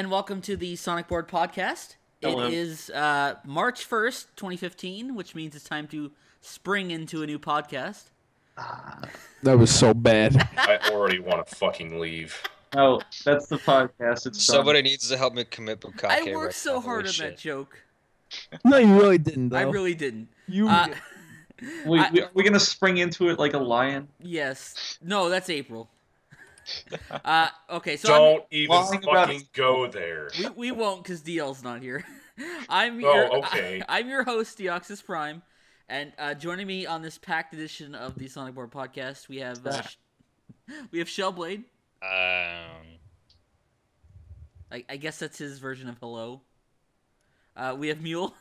and welcome to the Sonic Board podcast. Hello. It is March 1st, 2015, which means it's time to spring into a new podcast. That was so bad. I already want to fucking leave. No, that's the podcast. It's Somebody needs to help me commit bukkake. I worked so hard on that joke. No, you really didn't, though. I really didn't. You. Are we gonna spring into it like a lion? Yes. No, that's April. Okay, so Don't even lying about fucking go there. we won't because DL's not here. I'm your okay. I'm your host, DeoxysPrime, and joining me on this packed edition of the Sonic Board podcast, we have shellblade. I guess that's his version of hello. We have Mule.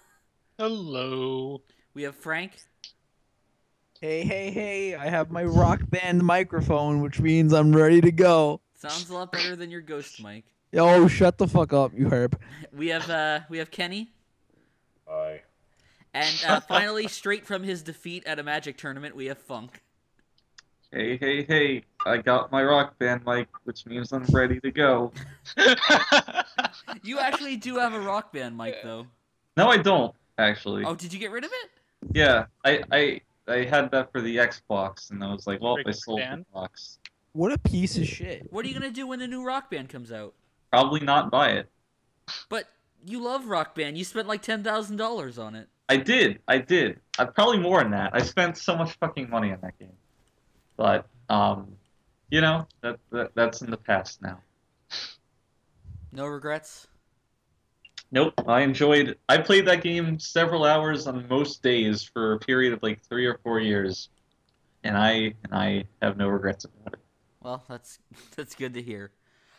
Hello. We have Frank. Hey, I have my rock band microphone, which means I'm ready to go. Sounds a lot better than your ghost mic. Yo, shut the fuck up, you herb. We have Kenny. Hi. And finally, straight from his defeat at a Magic tournament, we have Funk. Hey, I got my rock band mic, which means I'm ready to go. You actually do have a rock band mic, though. No, I don't, actually. Oh, did you get rid of it? Yeah, I had that for the Xbox, and I was like, well, I sold the box. What a piece of shit. What are you going to do when the new Rock Band comes out? Probably not buy it. But you love Rock Band. You spent like $10,000 on it. I did. Probably more than that. I spent so much fucking money on that game. But, you know, that's in the past now. No regrets? Nope. I played that game several hours on most days for a period of like 3 or 4 years. And I have no regrets about it. Well, that's good to hear.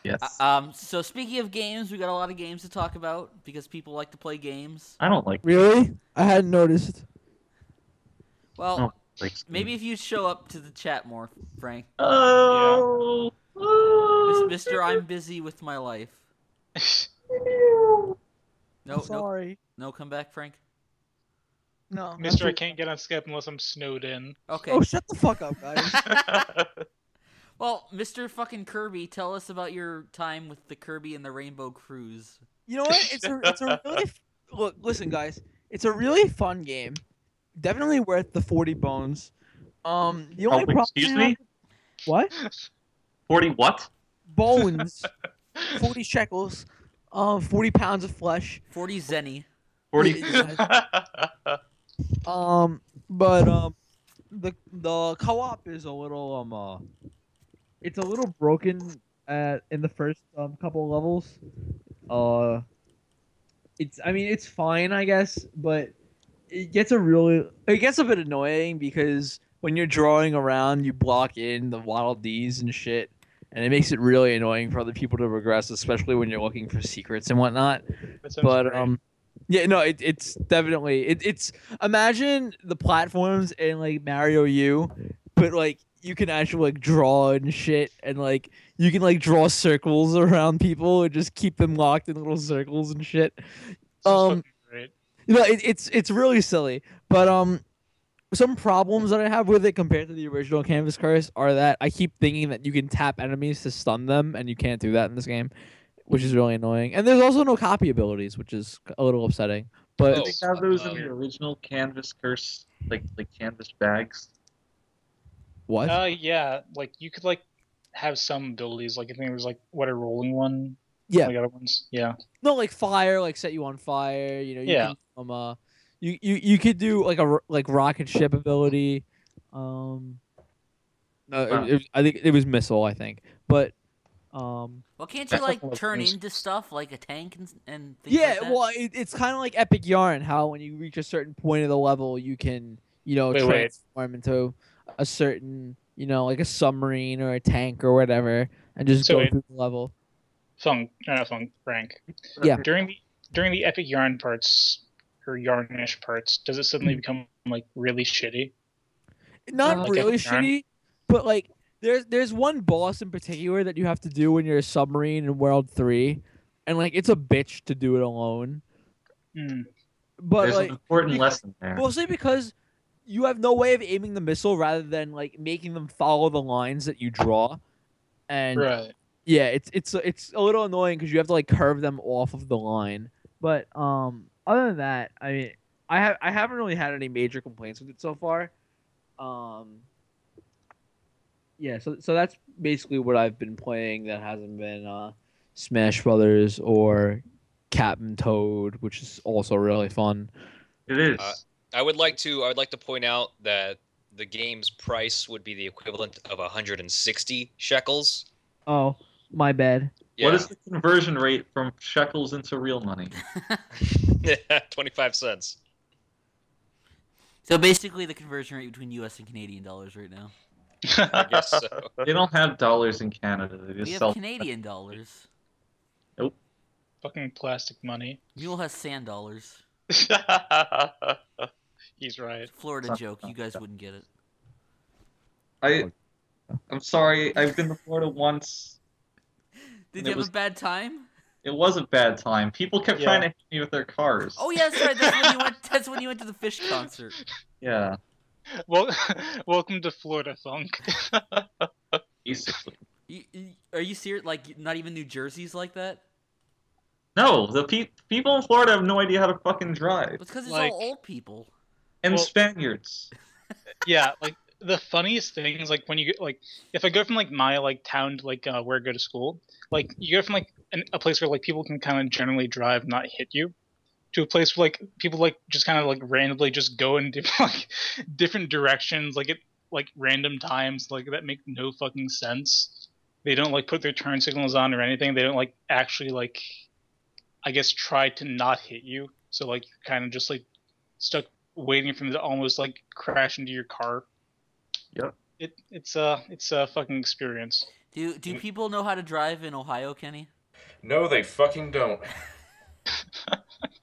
Yes. So speaking of games, we got a lot of games to talk about because people like to play games. I don't like Really? I hadn't noticed. Well, maybe if you show up to the chat more, Frank. Oh. Mr. I'm busy with my life. No, Sorry. no, come back, Frank. No. Mister, I can't get on Skype unless I'm snowed in. Okay. Oh, shut the fuck up, guys. Well, Mr. fucking Kirby, tell us about your time with the Kirby and the Rainbow Cruise. You know what? It's a really look. Listen, guys. It's a really fun game. Definitely worth the 40 bones. The only problem. Excuse me? What? 40 what? Bones. 40 shekels. 40 pounds of flesh. 40 zenny. 40. But the co-op is a little it's a little broken in the first couple of levels. It's fine, I guess, but it gets a bit annoying because when you're drawing around, you block in the Waddle Dees and shit, and it makes it really annoying for other people to progress, especially when you're looking for secrets and whatnot. But yeah, no, it's definitely it's imagine the platforms in like Mario U, but like you can actually like draw and shit, and like you can like draw circles around people and just keep them locked in little circles and shit. Great. You know, it's really silly, but some problems that I have with it compared to the original Canvas Curse are that I keep thinking that you can tap enemies to stun them, and you can't do that in this game, which is really annoying. And there's also no copy abilities, which is a little upsetting. But Did they have those in the original Canvas Curse, like canvas bags? what? Yeah, like you could like have some abilities. Like I think it was like a rolling one. Yeah. Like other ones. Yeah. No, like fire, like set you on fire. You know. Yeah. Can, you could do like a rocket ship ability. I think it was missile. I think, but Well, can't you like turn into stuff like a tank and things yeah, like that? well, it's kind of like Epic Yarn. How when you reach a certain point of the level, you can transform into a certain like a submarine or a tank or whatever, and just go through the level. Frank. Yeah. During the epic yarn parts or yarnish parts, does it suddenly become like really shitty? Not Like really Epic Yarn? shitty, but like there's one boss in particular that you have to do when you're a submarine in World 3, and like it's a bitch to do it alone. But There's like an important lesson there. mostly because you have no way of aiming the missile rather than like making them follow the lines that you draw, and Right. Yeah, it's a little annoying because you have to like curve them off of the line. But other than that, I mean, I haven't really had any major complaints with it so far. Yeah, so that's basically what I've been playing that hasn't been Smash Brothers or Captain Toad, which is also really fun. It is. I would like to point out that the game's price would be the equivalent of 160 shekels. Oh, my bad. Yeah. What is the conversion rate from shekels into real money? 25 cents. So basically, the conversion rate between U.S. and Canadian dollars right now. I guess so. They don't have dollars in Canada. They We just have sell. Canadian dollars. Fucking plastic money. Mule has sand dollars. He's right. Florida joke. You guys wouldn't get it. I'm sorry. I've been to Florida once. Did And you it have was- a bad time? It was a bad time. People kept Yeah. trying to hit me with their cars. Oh yeah, that's right. That's when you went. That's when you went to the fish concert. Yeah, Well, welcome to Florida Funk. basically. Are you serious? Like, not even New Jersey's like that? No, the people in Florida have no idea how to fucking drive. It's because it's Like- all old people. And Well- Spaniards. Yeah, like the funniest thing is like when you get like if I go from like my like town to like where I go to school, like you go from like a place where like people can kind of generally drive, not hit you, to a place where like people like just kind of like randomly just go in different like different directions, like at like random times, like that make no fucking sense. They don't like put their turn signals on or anything. They don't like actually like, I guess, try to not hit you. So like you're kind of just like stuck waiting for them to almost like crash into your car. Yep. It's a fucking experience. Do people know how to drive in Ohio, Kenny? No, they fucking don't.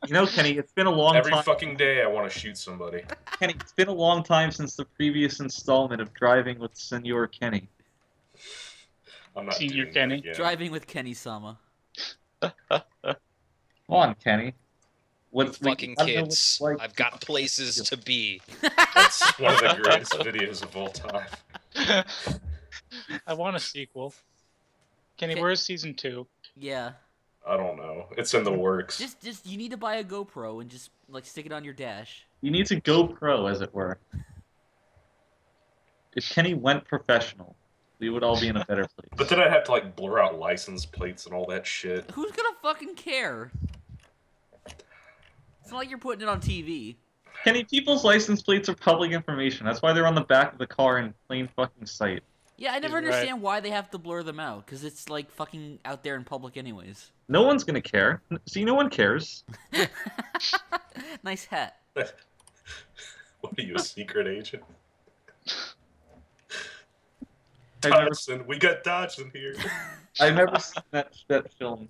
You know, Kenny, it's been a long Every time. fucking day I want to shoot somebody. Kenny, it's been a long time since the previous installment of Driving with Senor Kenny. I'm not Senior doing Kenny. that again. Driving with Kenny Sama. Come on, Kenny. What Fucking I don't know what kids. it's like I've got places to be. That's one of the greatest videos of all time. I want a sequel. Kenny, Okay. where's season 2? Yeah. I don't know. It's in the works. Just you need to buy a GoPro and just like stick it on your dash. You need to go pro, as it were. If Kenny went professional, we would all be in a better place. But then I'd have to like blur out license plates and all that shit. Who's gonna fucking care? It's not like you're putting it on TV. Kenny, people's license plates are public information. That's why they're on the back of the car in plain fucking sight. Yeah, I never You're right. understand why they have to blur them out, because it's like fucking out there in public anyways. No one's gonna care. See, no one cares. Nice hat. What are you, a secret agent? I've never, Dodson, we got Dodson here. I've never seen that film.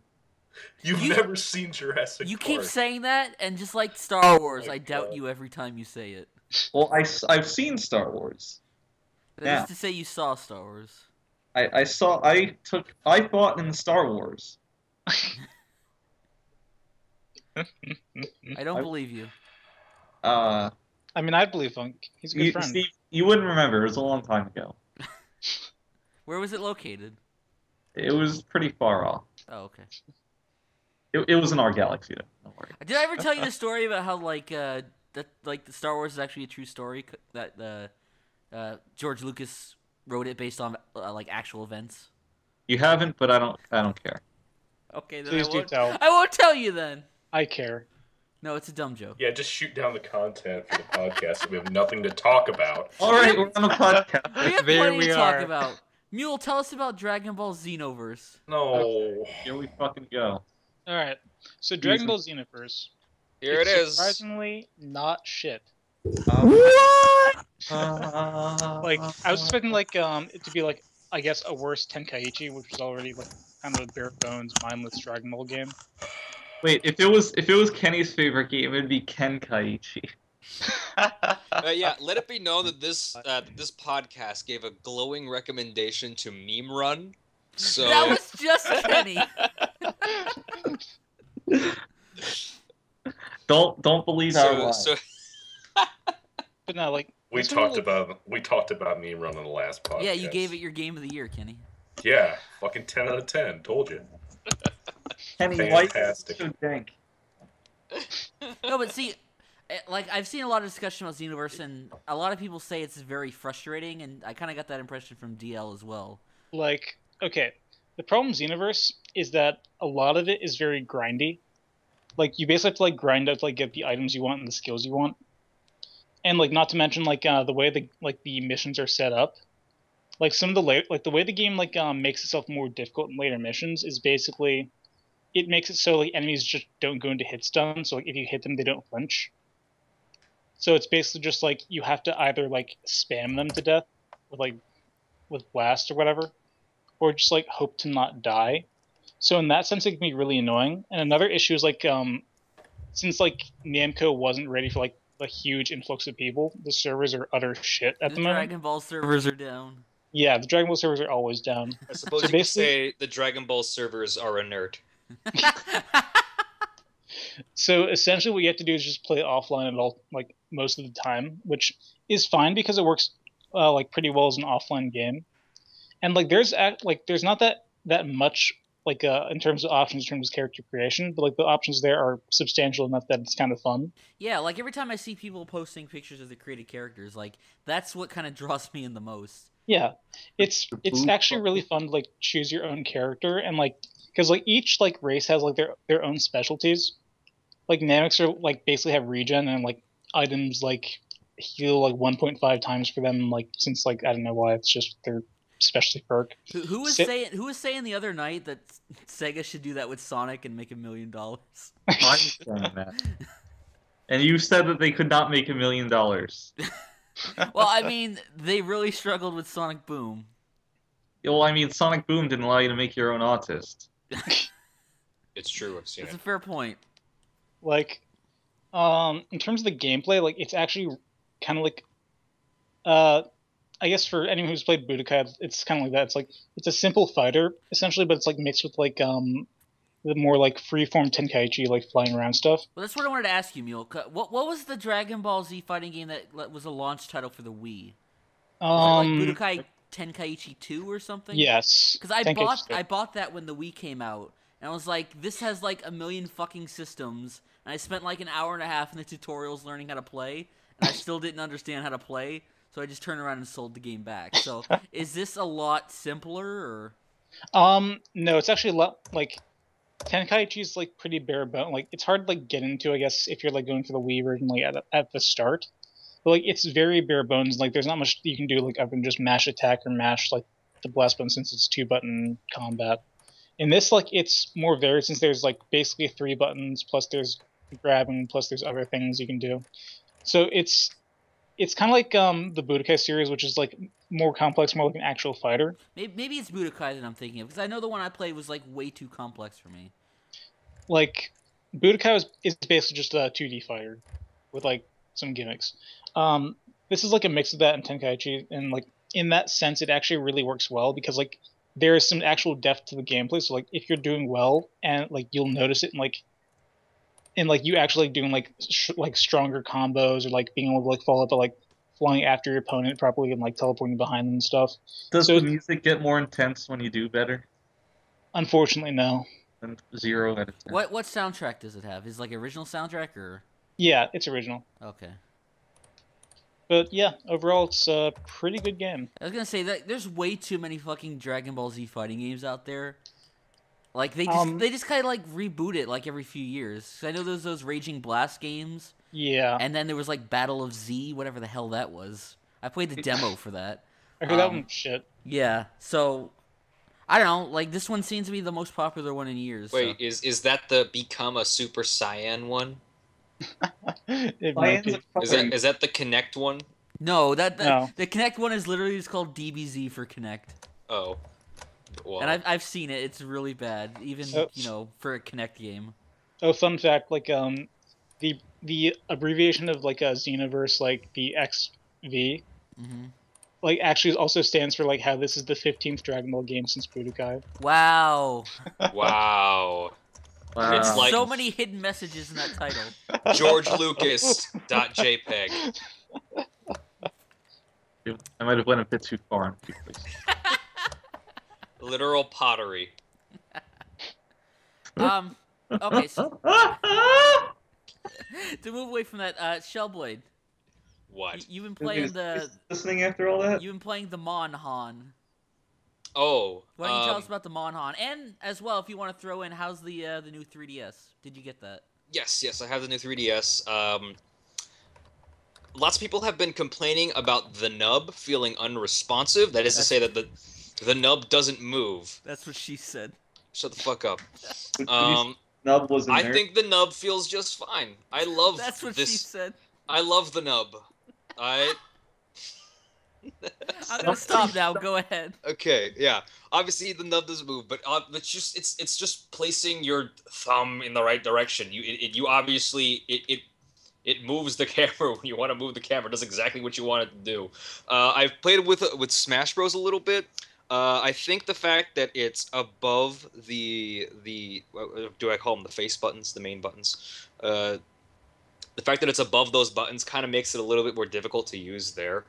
You've You- never seen Jurassic You Park. keep saying that, and just like Star Wars, my I doubt God. you every time you say it. Well, I've seen Star Wars. That Yeah. is to say you saw Star Wars. I fought in Star Wars. I don't I- believe you. Uh, I mean, I believe Funk. He's a good friend. Steve, you wouldn't remember. It was a long time ago. Where was it located? It was pretty far off. Oh, okay. It was in our galaxy, though. Don't worry. Did I ever tell you the story about how like that like the Star Wars is actually a true story that George Lucas wrote it based on like actual events? You haven't, but I don't care. Okay, then Please I do won't. tell. I won't tell you then. I care. No, it's a dumb joke. Yeah, just shoot down the content for the podcast so we have nothing to talk about. All right, we're on a We podcast. have There plenty we to talk are. about. Mule, tell us about Dragon Ball Xenoverse. No. Here we fucking go. All right. So Dragon Ball Xenoverse. Here it is. Surprisingly, not shit. What? Like I was expecting like it to be like I guess a worse Tenkaichi, which was already like kind of a bare bones, mindless Dragon Ball game. Wait, if it was Kenny's favorite game, it'd be Kenkaichi. Yeah, let it be known that this podcast gave a glowing recommendation to Meme Run. So That was just Kenny. Don't believe our lies. so But no, like We this one talked about me running the last podcast. Yeah, you gave it your game of the year, Kenny. Yeah, fucking 10 out of 10. Told you. Kenny, why is Fantastic. so dank? No, but see, like I've seen a lot of discussion about Xenoverse, and a lot of people say it's very frustrating, and I kind of got that impression from DL as well. Like, okay, the problem with Xenoverse is that a lot of it is very grindy. Like, you basically have to like grind out to like get the items you want and the skills you want, and like not to mention like the way the missions are set up. Like some of the way the game makes itself more difficult in later missions is basically it makes it so like enemies just don't go into hit stun. So like if you hit them, they don't flinch. So it's basically just like you have to either like spam them to death with blast or whatever, or just like hope to not die. So in that sense, it can be really annoying. And another issue is like since like Namco wasn't ready for like a huge influx of people, the servers are utter shit at the moment. Dragon Ball servers are down. Yeah, the Dragon Ball servers are always down. I suppose So you could basically- say the Dragon Ball servers are inert. So essentially, what you have to do is just play offline at all, like most of the time, which is fine because it works like pretty well as an offline game. And like there's not that much like in terms of options, in terms of character creation, but like the options there are substantial enough that it's kind of fun. Yeah, like every time I see people posting pictures of the created characters, like that's what kind of draws me in the most. Yeah, it's actually really fun to like choose your own character and like because like each like race has like their own specialties. Like Namex are like basically have regen and like items like heal like 1.5 times for them like since like I don't know why it's just their specialty perk. Who was saying the other night that Sega should do that with Sonic and make $1 million? I'm saying that. And you said that they could not make $1 million. Well, I mean, they really struggled with Sonic Boom. Well, I mean, Sonic Boom didn't allow you to make your own autist. It's true, I've seen That's it. a fair point. Like, in terms of the gameplay, like it's actually kind of like, I guess for anyone who's played Budokai, it's kind of like that. It's like it's a simple fighter essentially, but it's like mixed with like the more like freeform Tenkaichi like flying around stuff. Well, that's what I wanted to ask you, Mule. What was the Dragon Ball Z fighting game that was a launch title for the Wii? Was it like Budokai Tenkaichi 2 or something? Yes. Because I bought that when the Wii came out, and I was like, this has like 1 million fucking systems, and I spent like an hour and a half in the tutorials learning how to play, and I still didn't understand how to play, so I just turned around and sold the game back. So, is this a lot simpler, or? No, it's actually a lot like Tenkaichi is like pretty bare bone. Like it's hard to like get into, I guess, if you're like going for the Wii version like at the start. But like it's very bare bones. Like there's not much you can do like other than just mash attack or mash like the blast button since it's 2-button combat. In this, like it's more varied since there's like basically 3 buttons plus there's grabbing plus there's other things you can do. So it's kind of like the Budokai series, which is like more complex, more like an actual fighter. Maybe it's Budokai that I'm thinking of, because I know the one I played was like way too complex for me. Like Budokai is basically just a 2D fighter with like some gimmicks. This is like a mix of that and Tenkaichi, and like in that sense, it actually really works well because like there is some actual depth to the gameplay. So like if you're doing well, and like you'll notice it in like you actually doing like stronger combos or like being able to like follow up by like flying after your opponent properly and like teleporting behind them and stuff. Does So- the music get more intense when you do better Unfortunately, no. than 0 out of 10? What soundtrack does it have? Is it like original soundtrack or? Yeah, it's original. Okay. But yeah, overall, it's a pretty good game. I was gonna say that there's way too many fucking Dragon Ball Z fighting games out there. Like they just kind of like reboot it like every few years. 'Cause I know there's those Raging Blast games, Yeah, and then there was like Battle of Z, whatever the hell that was. I played the demo for that. I heard that one was shit. Yeah, so I don't know. Like this one seems to be the most popular one in years. Wait, is that the Become a Super Saiyan one? It might be. Is that the Connect one? No, No. the Connect one is literally just called DBZ for Connect, Oh. Well, and I've seen it. It's really bad, even Oh. for a Connect game. Oh, fun fact! Like the abbreviation of like a Xenoverse, like the XV, Hmm. like actually also stands for like how this is the 15th Dragon Ball game since Budokai. Wow, wow. Wow. It's like- so many hidden messages in that title. GeorgeLucas.jpg. I might have went a bit too far on a few places. Literal pottery. Okay, so to move away from that, Shellblade. What? You've been playing the. Listening after all that? You've been playing the Monhan. Oh. Why don't you tell us about the Monhan? And as well, if you want to throw in, how's the new 3DS? Did you get that? Yes, I have the new 3DS. Lots of people have been complaining about the nub feeling unresponsive. That is to say that the nub doesn't move. That's what she said. Shut the fuck up. Nub wasn't there. I think the nub feels just fine. I love That's what this. she said. I love the nub. I'm gonna stop now. Go ahead. Okay, yeah. Obviously, the nub doesn't move, but it's just placing your thumb in the right direction. You obviously it moves the camera when you want to move the camera. It does exactly what you want it to do. I've played with Smash Bros a little bit. I think the fact that it's above the what do I call them, the face buttons, the main buttons. The fact that it's above those buttons kind of makes it a little bit more difficult to use there.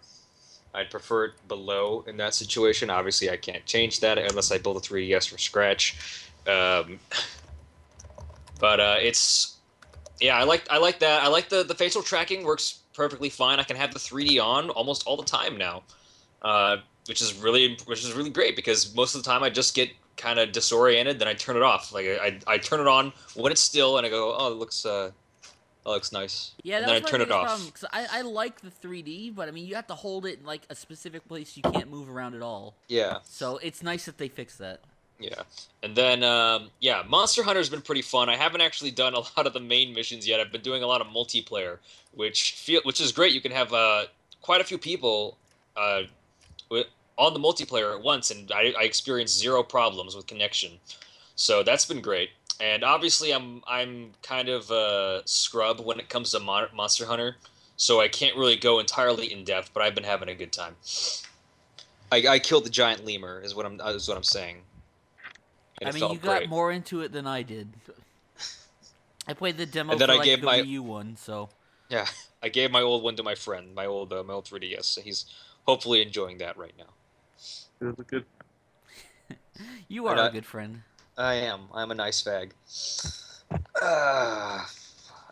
I'd prefer it below in that situation. Obviously, I can't change that unless I build a 3DS from scratch. But it's I like that. I like the facial tracking works perfectly fine. I can have the 3D on almost all the time now, which is really great because most of the time I just get kind of disoriented. Then I turn it off. Like I turn it on when it's still, and I go, oh, it looks nice. Yeah, and then I that's turn it off. problem, 'cause I like the 3D, but I mean, you have to hold it in like a specific place. You can't move around at all. Yeah. So it's nice that they fix that. Yeah. And then, Monster Hunter's been pretty fun. I haven't actually done a lot of the main missions yet. I've been doing a lot of multiplayer, which is great. You can have quite a few people on the multiplayer at once, and I experienced zero problems with connection. So that's been great. And obviously, I'm kind of a scrub when it comes to Monster Hunter, so I can't really go entirely in depth. But I've been having a good time. I killed the giant lemur, is what I'm saying. And I mean, you got more into it than I did. I played the demo for like the Wii U one, so. Yeah, I gave my old one to my friend, my old 3DS. So he's hopefully enjoying that right now. It was a good. You are a good friend. I am. I'm a nice fag.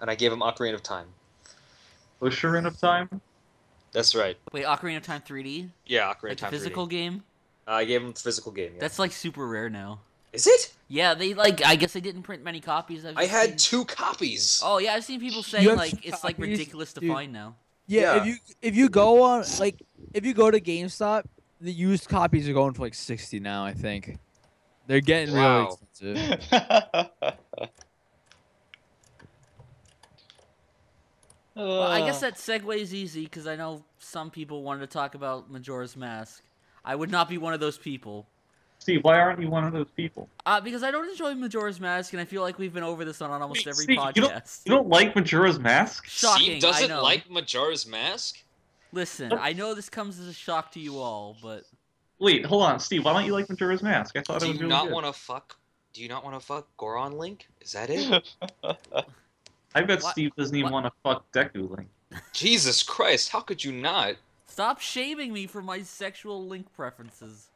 And I gave him Ocarina of Time. Ocarina of Time? That's right. Wait, Ocarina of Time 3D? Yeah, Ocarina of Like Time 3D. physical game? I gave him the physical game, yeah. That's like super rare now. Is it? Yeah, I guess they didn't print many copies. I had 2 copies. Oh yeah, I've seen people saying like it's like ridiculous to find now. Yeah, if you go on if you go to GameStop, the used copies are going for like 60 now, I think. They're getting really expensive. Well, I guess that segues easy because I know some people wanted to talk about Majora's Mask. I would not be one of those people. Steve, why aren't you one of those people? Because I don't enjoy Majora's Mask, and I feel like we've been over this on almost every Steve, podcast. You don't like Majora's Mask? Shocking, Steve doesn't I know. like Majora's Mask? Listen, I know this comes as a shock to you all, but... Wait, hold on, Steve. Why don't you like Majora's Mask? I thought it was really good. Do you not want to fuck Goron Link? Is that it? I bet Steve doesn't even want to fuck Deku Link. Jesus Christ, how could you not? Stop shaming me for my sexual Link preferences.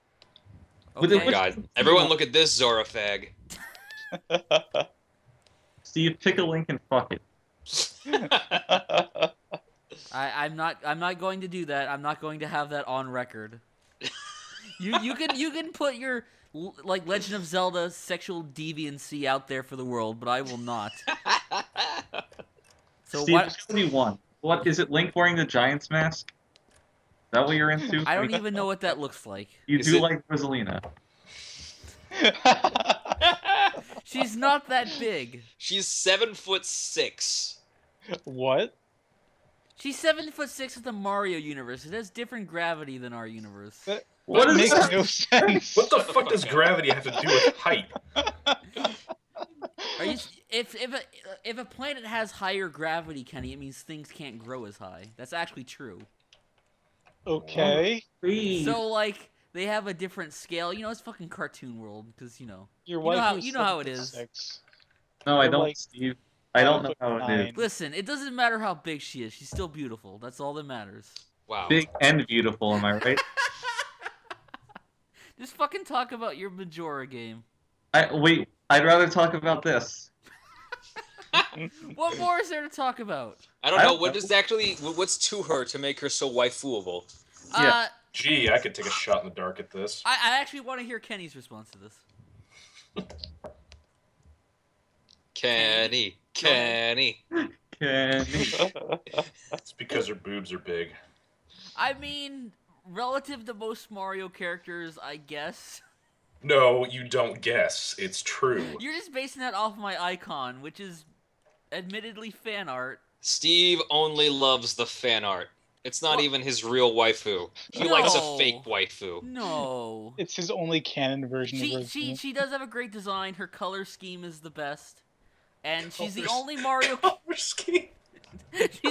Okay. Okay? Oh God. Everyone look at this, Zora fag. Steve, pick a Link and fuck it. I'm not going to do that. I'm not going to have that on record. You can put your like Legend of Zelda sexual deviancy out there for the world, but I will not. So Steve, what? there's gonna be one. What is it? Link wearing the Giant's mask? Is that what you're into? I don't even know what that looks like. You do like Rosalina. She's not that big. She's 7'6". What? She's 7'6" with the Mario universe. It has different gravity than our universe. What makes that? no sense. What the fuck does gravity have to do with height? Are you? If a planet has higher gravity, Kenny, it means things can't grow as high. That's actually true. Okay. So like they have a different scale. You know, it's fucking cartoon world because Your know wife how- is you know how it is. 7'6". No, I You're don't, like Steve. I don't know how it 5'9". is. Listen, it doesn't matter how big she is. She's still beautiful. That's all that matters. Wow. Big and beautiful, am I right? Just fucking talk about your Majora game. Wait, I'd rather talk about this. What more is there to talk about? I don't know. What's to her to make her so waifuable? Yeah. Gee, I could take a shot in the dark at this. I actually want to hear Kenny's response to this. Kenny. It's because her boobs are big. I mean, relative to most Mario characters, I guess. No, you don't guess. It's true. You're just basing that off my icon, which is admittedly fan art. Steve only loves the fan art. It's not even his real waifu. He likes a fake waifu. No. It's his only canon version of her. She does have a great design. Her color scheme is the best. And she's the only Mario She's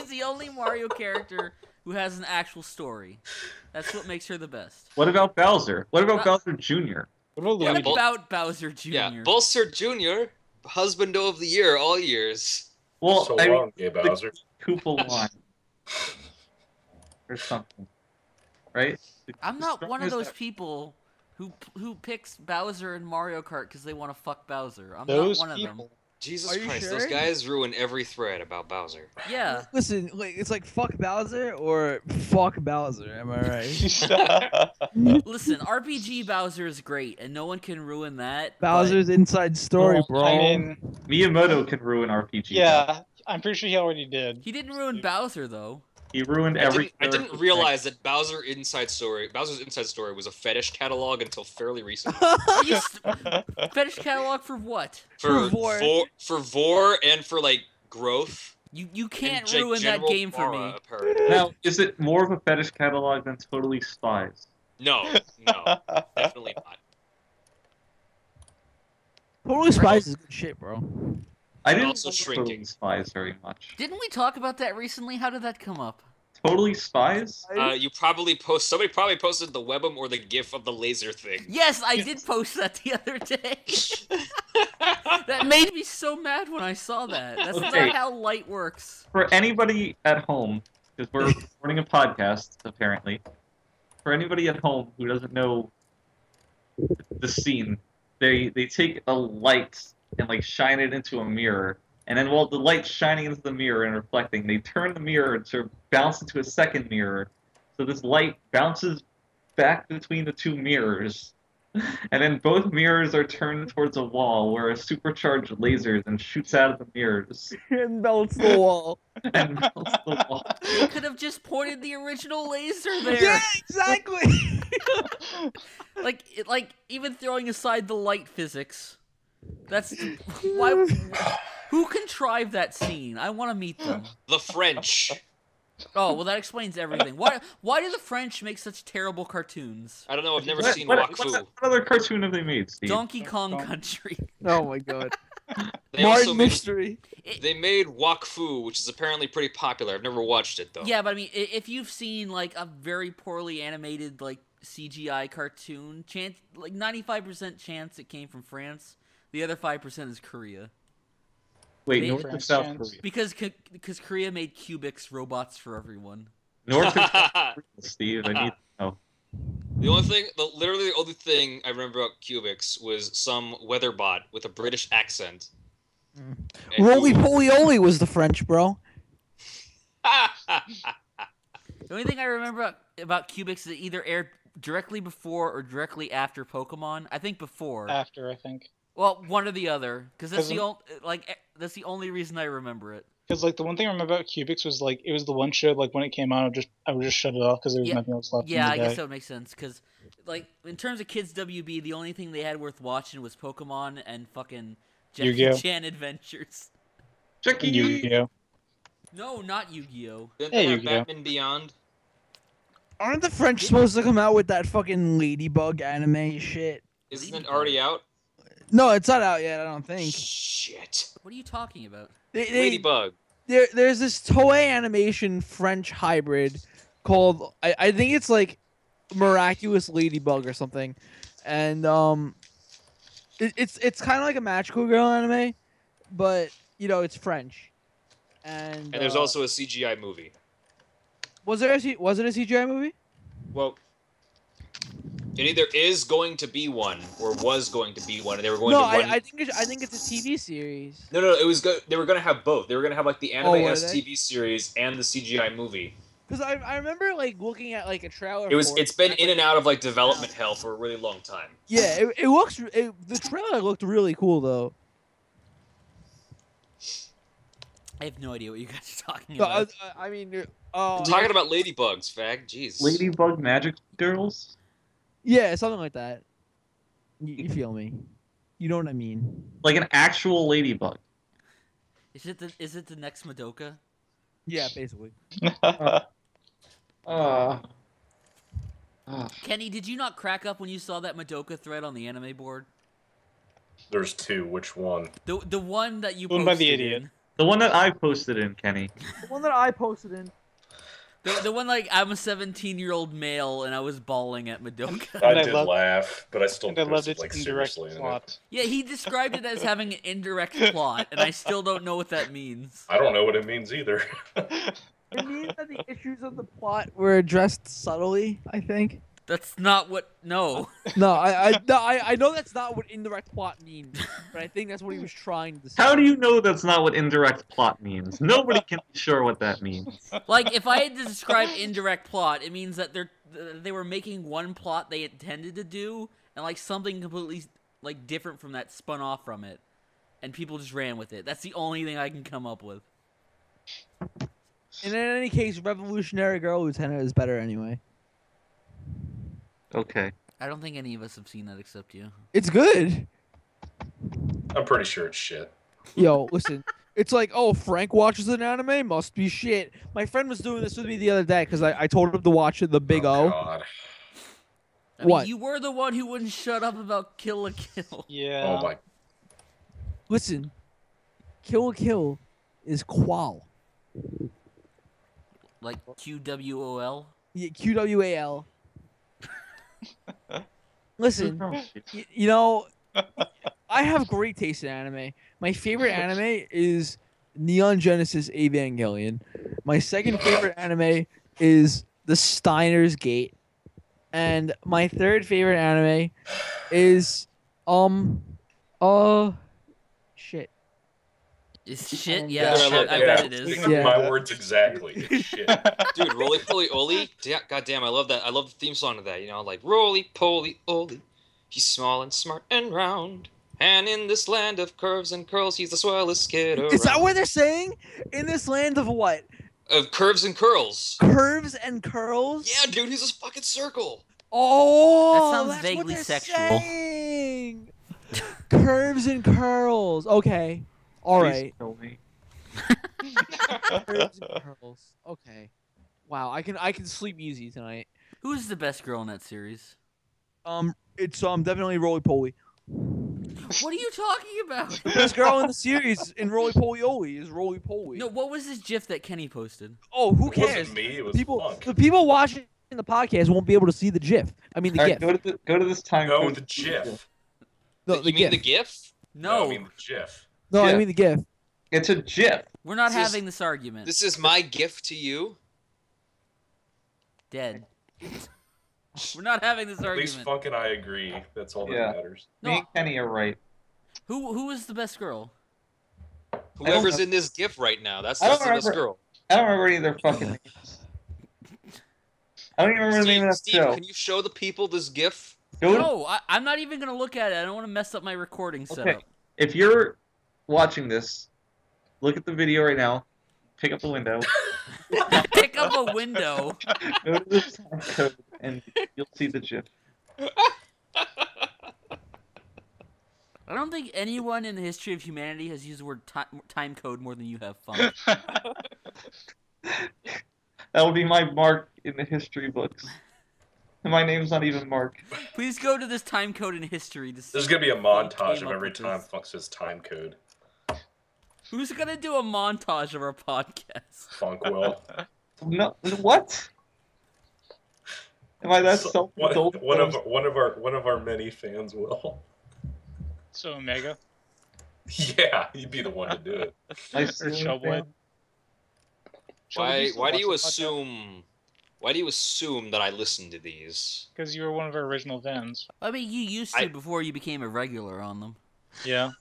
the only Mario character who has an actual story. That's what makes her the best. What about Bowser? What about Bowser Jr.? What about Bowser Jr.? Yeah, Bowser Jr., husband of the year all years. Well, So long, yeah, Bowser. Koopa line. Or something. Right? I'm not one of those people who picks Bowser in Mario Kart because they want to fuck Bowser. I'm not one of them. Jesus Are you Christ, sure? those guys ruin every thread about Bowser. Yeah. Listen, like it's like fuck Bowser or fuck Bowser. Am I right? Listen, RPG Bowser is great, and no one can ruin that. Bowser's inside story, bro. I mean, Miyamoto can ruin RPG. yeah, I'm pretty sure he already did. He didn't ruin Bowser though. He ruined every. I didn't realize that Bowser's Inside Story was a fetish catalog until fairly recently. Fetish catalog for what? For Vor and for like growth. You can't and, ruin that General game for Mara, me. apparently. Now, is it more of a fetish catalog than Totally Spies? No, definitely not. Totally Spies is good shit, bro. I didn't also like shrinking. Totally Spies very much. Didn't we talk about that recently? How did that come up? Totally Spies? You probably somebody probably posted the webum or the gif of the laser thing. Yes, I did post that the other day. That made me so mad when I saw that. That's Okay. not how light works. For anybody at home, because we're recording a podcast, apparently. For anybody at home who doesn't know the scene, they take a light and like shine it into a mirror, and then while the light's shining into the mirror and reflecting, they turn the mirror to bounce into a second mirror. So this light bounces back between the two mirrors, and then both mirrors are turned towards a wall where a supercharged laser then shoots out of the mirrors And melts the wall. and melts the wall. You could have just pointed the original laser there. Yeah, exactly. like even throwing aside the light physics. That's why. Who contrived that scene? I want to meet them. The French. Oh, well, that explains everything. Why do the French make such terrible cartoons? I don't know. I've never What- seen what- Wakfu. What other cartoon have they made, Steve? Donkey Kong Country. Oh my god. They also Martin made, Mystery. they made Wakfu, which is apparently pretty popular. I've never watched it though. Yeah, but I mean, if you've seen like a very poorly animated like CGI cartoon, 95% chance it came from France. The other 5% is Korea. Wait, They- North and South Korea. Because Korea made Cubics robots for everyone. North and South Korea, Steve. I need to know. Literally the only thing I remember about Cubics was some weather bot with a British accent. And Roly who- Poly Oly was the French, bro. The only thing I remember about Cubics is it either aired directly before or directly after Pokemon. I think before. After, I think. Well, one or the other, because that's Cause that's the only reason I remember it. Because like the one thing I remember about Cubics was like it was the one show like when it came out, I would just shut it off because there was Yeah. nothing else left. Yeah, in the I guess day. that would make sense. Because, like, in terms of kids WB, the only thing they had worth watching was Pokemon and fucking Jackie Yu-Gi-Oh. Chan Adventures. Jackie, And Yu-Gi-Oh. No, not Yu-Gi-Oh. Didn't Hey, they have Yu-Gi-Oh. Batman Beyond? Aren't the French supposed to come out with that fucking Ladybug anime shit? Isn't it already out? No, it's not out yet, I don't think. Shit. What are you talking about? Ladybug. There's this Toei Animation French hybrid called I think it's like Miraculous Ladybug or something, and it's kind of like a magical girl anime, but you know it's French, and And there's also a CGI movie. was it a CGI movie? Well, It either is going to be one or was going to be one, and they were going No, to run. I think it's a TV series. No, it was they were going to have both. They were going to have like the Oh, anime were S they? TV series and the CGI movie. Because I remember like looking at like a trailer. It's been in and out of like development hell for a really long time. Yeah, the trailer looked really cool though. I have no idea what you guys are talking No, about. I mean, I'm talking about ladybugs, fag. Jeez. Ladybug Magic Girls? yeah, something like that. You feel me? You know what I mean? Like an actual ladybug. Is it the next Madoka? Yeah, basically. Kenny, did you not crack up when you saw that Madoka thread on the anime board? There's two. Which one? The one that you One posted by the idiot. in. The one that I posted in, Kenny. The one that I posted in. The one like I'm a 17-year-old male and I was bawling at Madoka. I I did love- laugh, but I still And I loved posted, its like indirect seriously in it. plot. Yeah, he described it as having an indirect plot, and I still don't know what that means. I don't know what it means either. It means that the issues of the plot were addressed subtly. I think. That's not what. No. No, I know that's not what indirect plot means, but I think that's what he was trying to say. How do you know that's not what indirect plot means? Nobody can be sure what that means. Like, if I had to describe indirect plot, it means that they were making one plot they intended to do, and like something completely like different from that spun off from it, and people just ran with it. That's the only thing I can come up with. And in any case, Revolutionary Girl Lieutenant is better anyway. Okay. I don't think any of us have seen that except you. It's good. I'm pretty sure it's shit. Yo, listen. It's like, oh, Frank watches an anime? Must be shit. My friend was doing this with me the other day because I told him to watch The Big O. God. I mean, What? you were the one who wouldn't shut up about Kill la Kill. Yeah. Oh my. Listen. Kill la Kill is qual. Like QWOL. Yeah, QWAL. Listen, you know, I have great taste in anime. My favorite anime is Neon Genesis Evangelion. My second favorite anime is The Steiner's Gate. And my third favorite anime is shit. Is shit? Yeah, Yeah, I bet it is. Speaking of my words exactly. It's shit. Dude, Roly Poly Oly. God damn, I love that. I love the theme song of that. You know, like Roly Poly Oly. He's small and smart and round. And in this land of curves and curls, he's the swellest kid around. Is that what they're saying? In this land of what? Of curves and curls. Curves and curls? Yeah, dude, he's a fucking circle. Oh, That sounds that's vaguely what they're sexual. saying. Curves and curls. Okay. All Please right. kill me. Curves and curls. Okay. Wow, I can sleep easy tonight. Who's the best girl in that series? It's definitely Roly Poly. What are you talking about? The best girl in the series in Roly Poly Oly is Roly Poly. No, what was this GIF that Kenny posted? Oh, who It cares? wasn't me. It was People, Funk. the people watching the podcast won't be able to see the GIF. I mean the All right, GIF. go to this time. No, code. the GIF. No, the You mean GIF. the GIF? No, I mean the GIF. No, I GIF. mean the GIF. It's a GIF. we're not This is- having this argument. This is my gift to you. Dead. We're not having this At least argument. Funk and I agree. That's all that Yeah. matters. Me No, and Kenny are right. who is the best girl? Whoever's in this GIF right now, that's I don't the best remember- girl. I don't remember any of their fucking names. I don't even remember the name of that Steve, show. can you show the people this GIF? Go to- No, I'm not even gonna look at it. I don't want to mess up my recording setup. If you're watching this, look at the video right now. Pick up the window. Pick up a window. Go to the time code, and you'll see the GIF. I don't think anyone in the history of humanity has used the word time code more than you have, Fun. That will be my mark in the history books. And my name's not even Mark. Please go to this time code in history to see. There's gonna be a who montage came of up every with time this. Funk says time code. Who's gonna do a montage of our podcast? Funk will. No, what? Am I that So- self-indulgent? one of our many fans will. So Omega Yeah, he'd be the one to do it. I or still shellblade. fan? Why do you assume Why do you assume that I listened to these? Because you were one of our original fans. I mean, you used to before you became a regular on them. Yeah.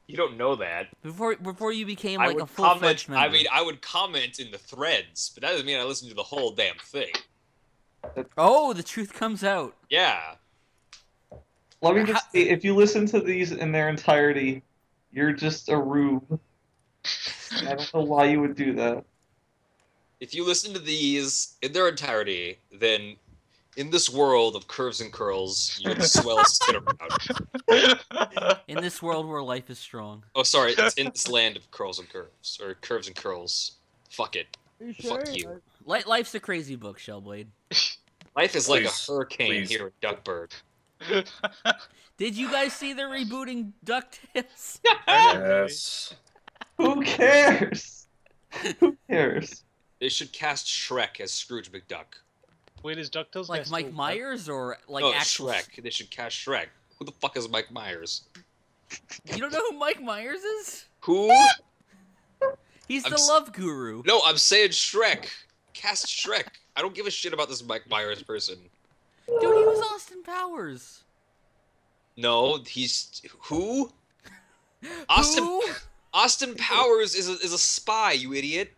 You don't know that. Before you became I like a would full-fledged comment. member. I mean, I would comment in the threads, but that doesn't mean I listened to the whole damn thing. Oh, the truth comes out. Yeah. Let me just say, if you listen to these in their entirety, you're just a rube. I don't know why you would do that. If you listen to these in their entirety, then in this world of curves and curls, you're the swellest kid around. In this world where life is strong. Oh, sorry, it's in this land of curls and curves, or curves and curls. Fuck it. You sure? Fuck you. Life's a crazy book, Shellblade. Life is like a Please, hurricane please. here in Duckburg. Did you guys see they're rebooting DuckTales? Yes. Who cares? Who cares? They should cast Shrek as Scrooge McDuck. Wait, is DuckTales Like guy Mike still- Myers or like No, actual? Shrek. They should cast Shrek. Who the fuck is Mike Myers? You don't know who Mike Myers is? Who? He's I'm the s- love guru. No, I'm saying Shrek. Cast Shrek. I don't give a shit about this Mike Myers person. Dude, he was Austin Powers. No, he's who? Austin Who? Austin Powers is a spy, you idiot.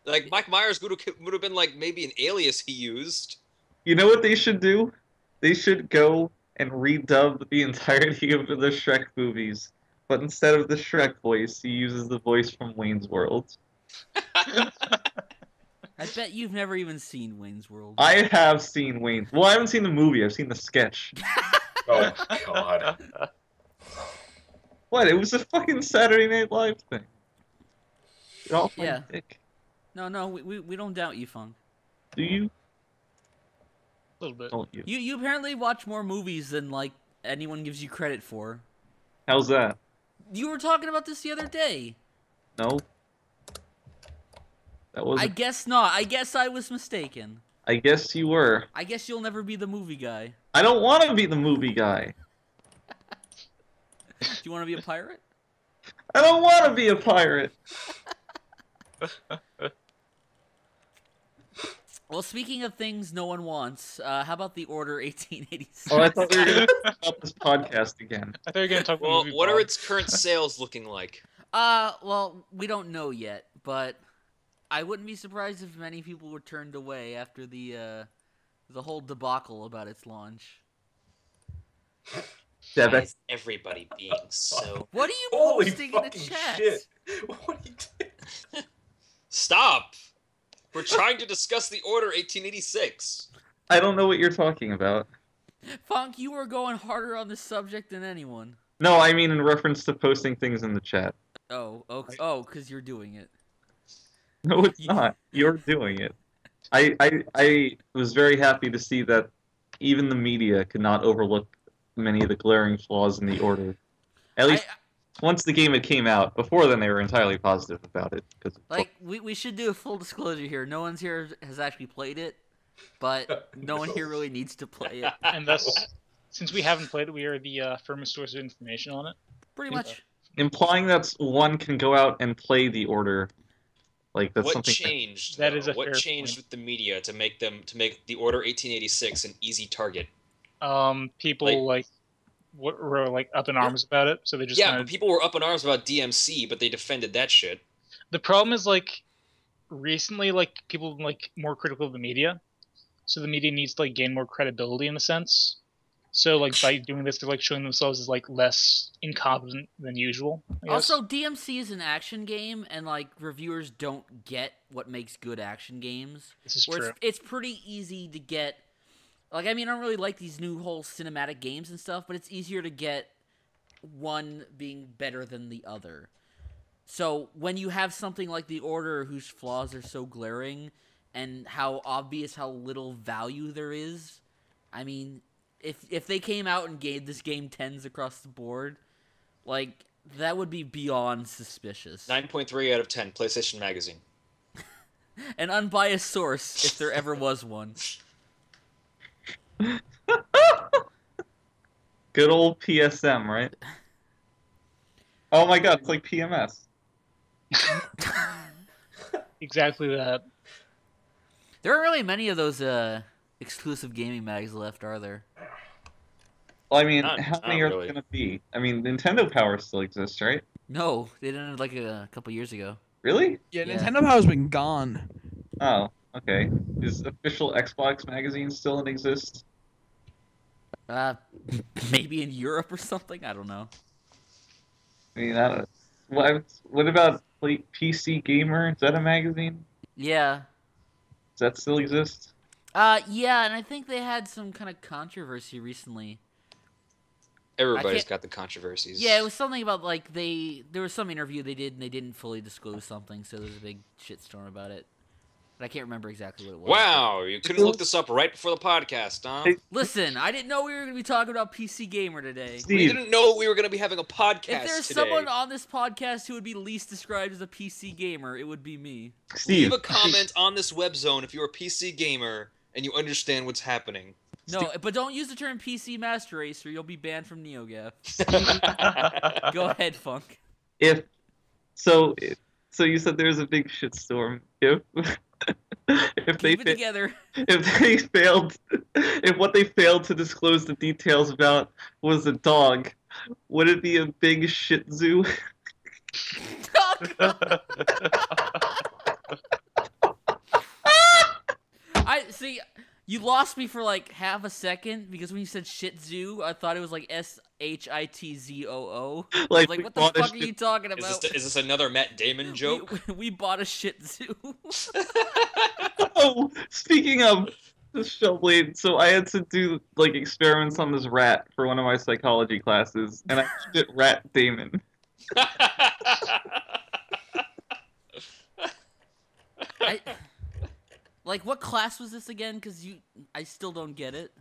Like Mike Myers would have been like maybe an alias he used. You know what they should do? They should go and redub the entirety of the Shrek movies. But instead of the Shrek voice, he uses the voice from Wayne's World. I bet you've never even seen Wayne's World. I have seen Wayne's. Well, I haven't seen the movie. I've seen the sketch. Oh God. What? It was a fucking Saturday Night Live thing. Get off my Yeah. dick. No, we don't doubt you, Funk. Do you? A little bit. Don't you? You apparently watch more movies than like anyone gives you credit for. How's that? You were talking about this the other day. No. That was. I guess not. I guess I was mistaken. I guess you were. I guess you'll never be the movie guy. I don't want to be the movie guy. Do you want to be a pirate? I don't want to be a pirate. Well, speaking of things no one wants, how about the Order 1886? Oh, I thought we were going to talk about this podcast again. I thought you were gonna talk about Well, MovieBob. what are its current sales looking like? Well, we don't know yet, but I wouldn't be surprised if many people were turned away after the whole debacle about its launch. Deb, Why is everybody being so... What are you Holy posting in the fucking chat? shit! What are you doing? Stop! We're trying to discuss the Order 1886. I don't know what you're talking about. Funk, you were going harder on this subject than anyone. No, I mean in reference to posting things in the chat. Oh, because you're doing it. No, it's not. You're doing it. I was very happy to see that even the media could not overlook many of the glaring flaws in the Order. At least once the game had came out. Before then, they were entirely positive about it. We should do a full disclosure here. No one's here has actually played it, but no one here really needs to play it. And thus, since we haven't played it, we are the firmest source of information on it. Pretty much. Implying that one can go out and play the Order, like that's What something. changed? That though? is a What fair changed point. with the media to make the Order 1886 an easy target? People were like up in arms about it, so they just Yeah, kind but of... people were up in arms about DMC, but they defended that shit. The problem is like recently, like people have been, like more critical of the media, so the media needs to like gain more credibility in a sense. So like by doing this, they're like showing themselves as like less incompetent than usual. I guess. Also, DMC is an action game, and like reviewers don't get what makes good action games. This is Where true. it's pretty easy to get. Like, I mean, I don't really like these new whole cinematic games and stuff, but it's easier to get one being better than the other. So when you have something like The Order whose flaws are so glaring and how obvious how little value there is, I mean, if they came out and gave this game 10s across the board, like, that would be beyond suspicious. 9.3 out of 10, PlayStation Magazine. An unbiased source, if there ever was one. Good old PSM, right? Oh my god, it's like PMS. Exactly that. There aren't really many of those exclusive gaming mags left, are there? Well, I mean, Not- how not many are really. there gonna be? I mean, Nintendo Power still exists, right? No, they didn't like a couple years ago. Really? Yeah, Yeah. Nintendo Power's been gone. Oh, okay. Is official Xbox magazine still in exist? Maybe in Europe or something. I don't know. I mean, what about like PC Gamer? Is that a magazine? Yeah. Does that still exist? Yeah, and I think they had some kind of controversy recently. Everybody's can't- got the controversies. Yeah, it was something about like there was some interview they did and they didn't fully disclose something, so there was a big shitstorm about it. But I can't remember exactly what it was. Wow, you couldn't look this up right before the podcast, huh? Hey, Listen, I didn't know we were going to be talking about PC Gamer today. We Steve, didn't know we were going to be having a podcast If there's today. someone on this podcast who would be least described as a PC gamer, it would be me. Steve, Leave a comment on this web zone if you're a PC gamer and you understand what's happening. No, but don't use the term PC Master Race or you'll be banned from NeoGAF. Go ahead, Funk. if you said there's a big shitstorm. If they Keep it together. if what they failed to disclose the details about was a dog, would it be a big shit zoo? I see. You lost me for like half a second because when you said shit zoo, I thought it was like SHITZOO. Like, Like, we what the bought a fuck are you talking Is about? this another Matt Damon joke? We bought a shit zoo. Oh, speaking of the shellblade, so I had to do like experiments on this rat for one of my psychology classes, and I named it Rat Damon. Like, what class was this again? Because I still don't get it.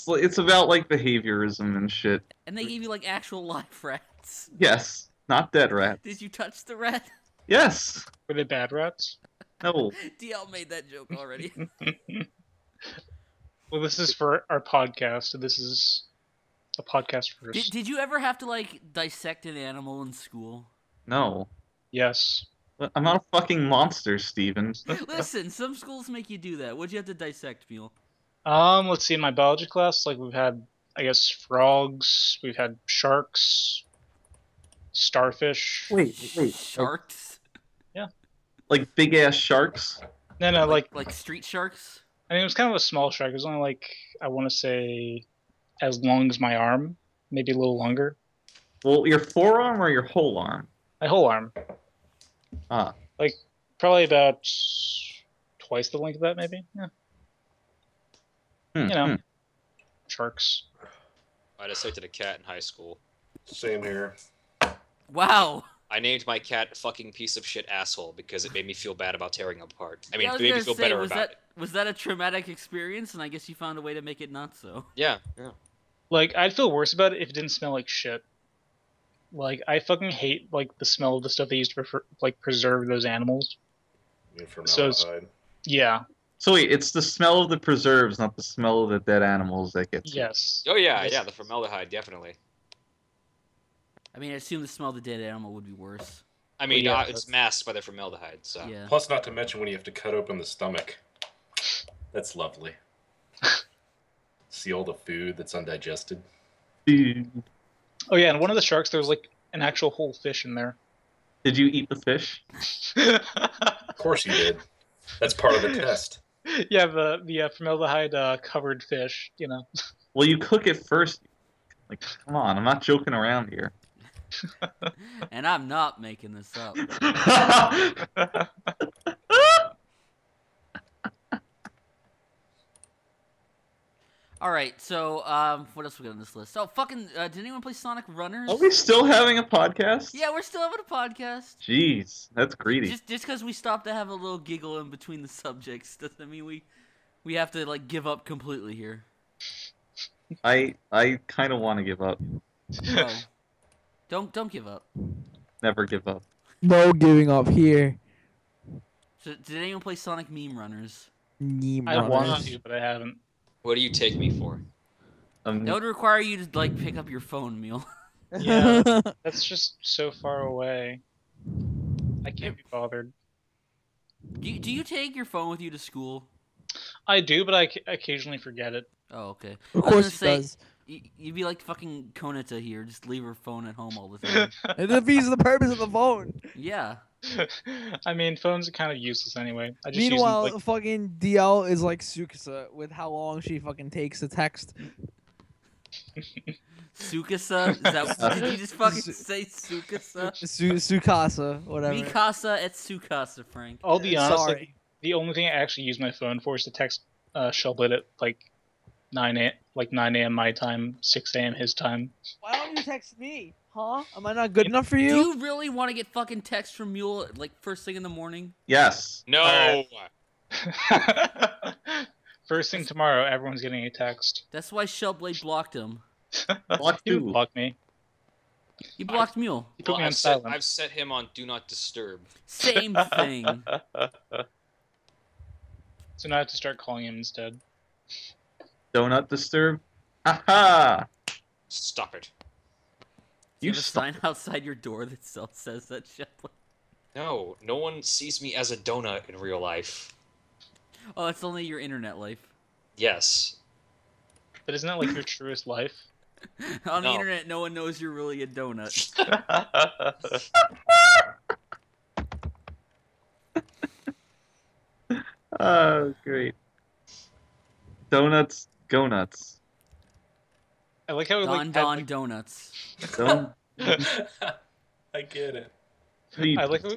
It's about like behaviorism and shit. And they gave you like actual live rats. Yes, not dead rats. Did you touch the rat? Yes. Were they bad rats? No. DL made that joke already. Well, this is for our podcast, so this is a podcast first. Did you ever have to like dissect an animal in school? No. Yes. I'm not a fucking monster, Steven. Listen, some schools make you do that. What'd you have to dissect, Mule? Let's see, in my biology class, like, we've had, I guess, frogs, we've had sharks, starfish. Wait. Sharks? Like big ass sharks? No, like, Like street sharks? I mean, it was kind of a small shark. It was only, like, I want to say, as long as my arm, maybe a little longer. Well, your forearm or your whole arm? My whole arm. Ah. Like, probably about twice the length of that, maybe? Yeah. You know, sharks. I dissected a cat in high school. Same here. Wow. I named my cat a fucking piece of shit asshole because it made me feel bad about tearing him apart. I mean, Yeah, it was made me gonna feel say, better about it. Was that a traumatic experience? And I guess you found a way to make it not so. Yeah. Like, I'd feel worse about it if it didn't smell like shit. Like, I fucking hate, like, the smell of the stuff they used to, preserve those animals. So it's- Formaldehyde. Yeah. So wait, it's the smell of the preserves, not the smell of the dead animals that gets you. Yes. Oh yeah, Yes. yeah, the formaldehyde, definitely. I mean, I assume the smell of the dead animal would be worse. I mean, yeah, it's that's- masked by the formaldehyde, so. Yeah. Plus, not to mention when you have to cut open the stomach. That's lovely. See all the food that's undigested. Oh, yeah, and one of the sharks, there was, like, an actual whole fish in there. Did you eat the fish? Of course you did. That's part of the test. Yeah, the formaldehyde covered fish, you know. Well, you cook it first. Like, come on, I'm not joking around here. And I'm not making this up. All right, so what else we got on this list? Oh, fucking! Did anyone play Sonic Runners? Are we still having a podcast? Yeah, we're still having a podcast. Jeez, that's greedy. Just because we stopped to have a little giggle in between the subjects doesn't mean we have to like give up completely here. I kind of want to give up. No. Don't give up. Never give up. No giving up here. So, did anyone play Sonic Meme Runners? I want to, but I haven't. What do you take me for? That would require you to like pick up your phone, Mule. Yeah, that's just so far away. I can't be bothered. Do you take your phone with you to school? I do, but I occasionally forget it. Oh, okay. Of I was course he gonna say, does. You'd be like fucking Konata here. Just leave her phone at home all the time. It defeats the purpose of the phone. Yeah. I mean, phones are kind of useless anyway. I just Meanwhile, use them, fucking DL is like Tsukasa with how long she fucking takes to text. Sukasa? Is that? Did you just fucking say Sukasa? Tsukasa, whatever. Mikasa at Sukasa, Frank. I'll be honest. Sorry. Like, the only thing I actually use my phone for is to text Shellblade at like 9 a.m. my time, 6 a.m. his time. Why don't you text me? Huh? Am I not good enough for Do you? you really want to get fucking text from Mule like first thing in the morning? Yes. No. Alright. First thing tomorrow, everyone's getting a text. That's why Shellblade blocked him. Block You two. block me. He blocked Mule. You put Well, me on silent. I've set him on Do Not Disturb. Same thing. So now I have to start calling him instead. Donut disturb. Haha. Stop it. You You have a stop. sign outside your door that still says that Shellblade. No, no one sees me as a donut in real life. Oh, it's only your internet life. Yes. But isn't that like your truest life? On the No. internet, no one knows you're really a donut. Oh, great. Donuts, go nuts. I like how Don like, Don Donuts. Don't. I get it. I like how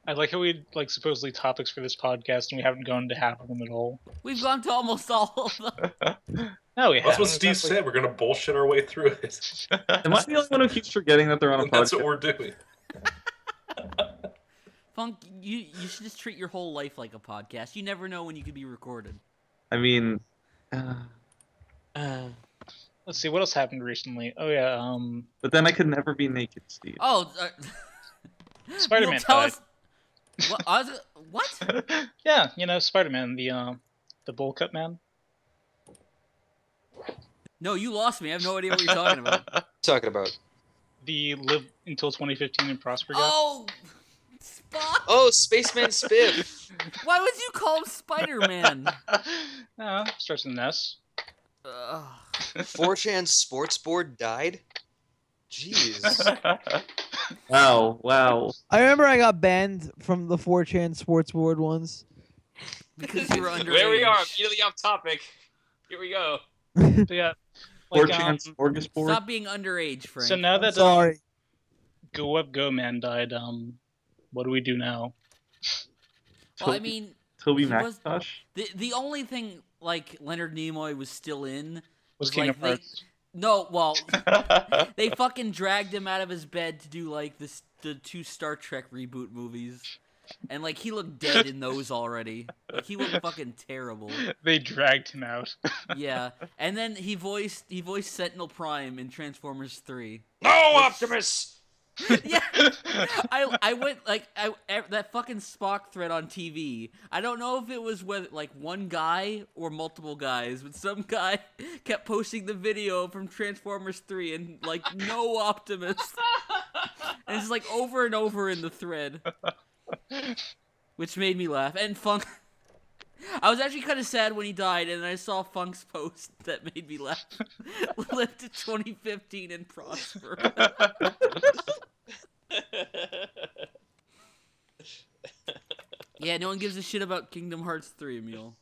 I like how we like supposedly topics for this podcast and we haven't gone to half of them at all. We've gone to almost all of them. No, we That's haven't. what Steve said. We're gonna bullshit our way through it. Am I the only one who keeps forgetting that they're on a And that's podcast? what we're doing. Funk, you should just treat your whole life like a podcast. You never know when you could be recorded. I mean, Let's see what else happened recently. Oh yeah, but then I could never be naked, Steve. Oh, Spider-Man Mule, tell died. us. What? What? Yeah, you know Spider-Man, the bowl cut man. No, you lost me. I have no idea what you're talking about. Talking about. The live until 2015 and prosper guy. Oh, Spock. Oh, Spaceman Spiff. Why would you call him Spider-Man? Starts with an S. Ugh. 4chan Sports Board died? Jeez. Wow, wow. I remember I got banned from the 4chan sports board once. Because you were underage. There we are, immediately off topic. Here we go. So yeah, like, 4chan smorgasbord. Stop being underage, Frank. so now that Sorry. Go Up Go Man died, what do we do now? Well, I mean, Toby he was- Macintosh. the only thing like Leonard Nimoy was still in Was was Kingdom like Hearts. they fucking dragged him out of his bed to do like the 2 Star Trek reboot movies, and like he looked dead in those already. Like, he looked fucking terrible. They dragged him out. Yeah, and then he voiced Sentinel Prime in Transformers 3. No, Optimus! Yeah, I went like that fucking Spock thread on TV. I don't know if it was with like one guy or multiple guys, but some guy kept posting the video from Transformers 3 and like no Optimus, and it's like over and over in the thread, which made me laugh. And Funk, I was actually kind of sad when he died, and I saw Funk's post that made me laugh. Live to 2015 and prosper. Yeah, no one gives a shit about Kingdom Hearts 3, Mule.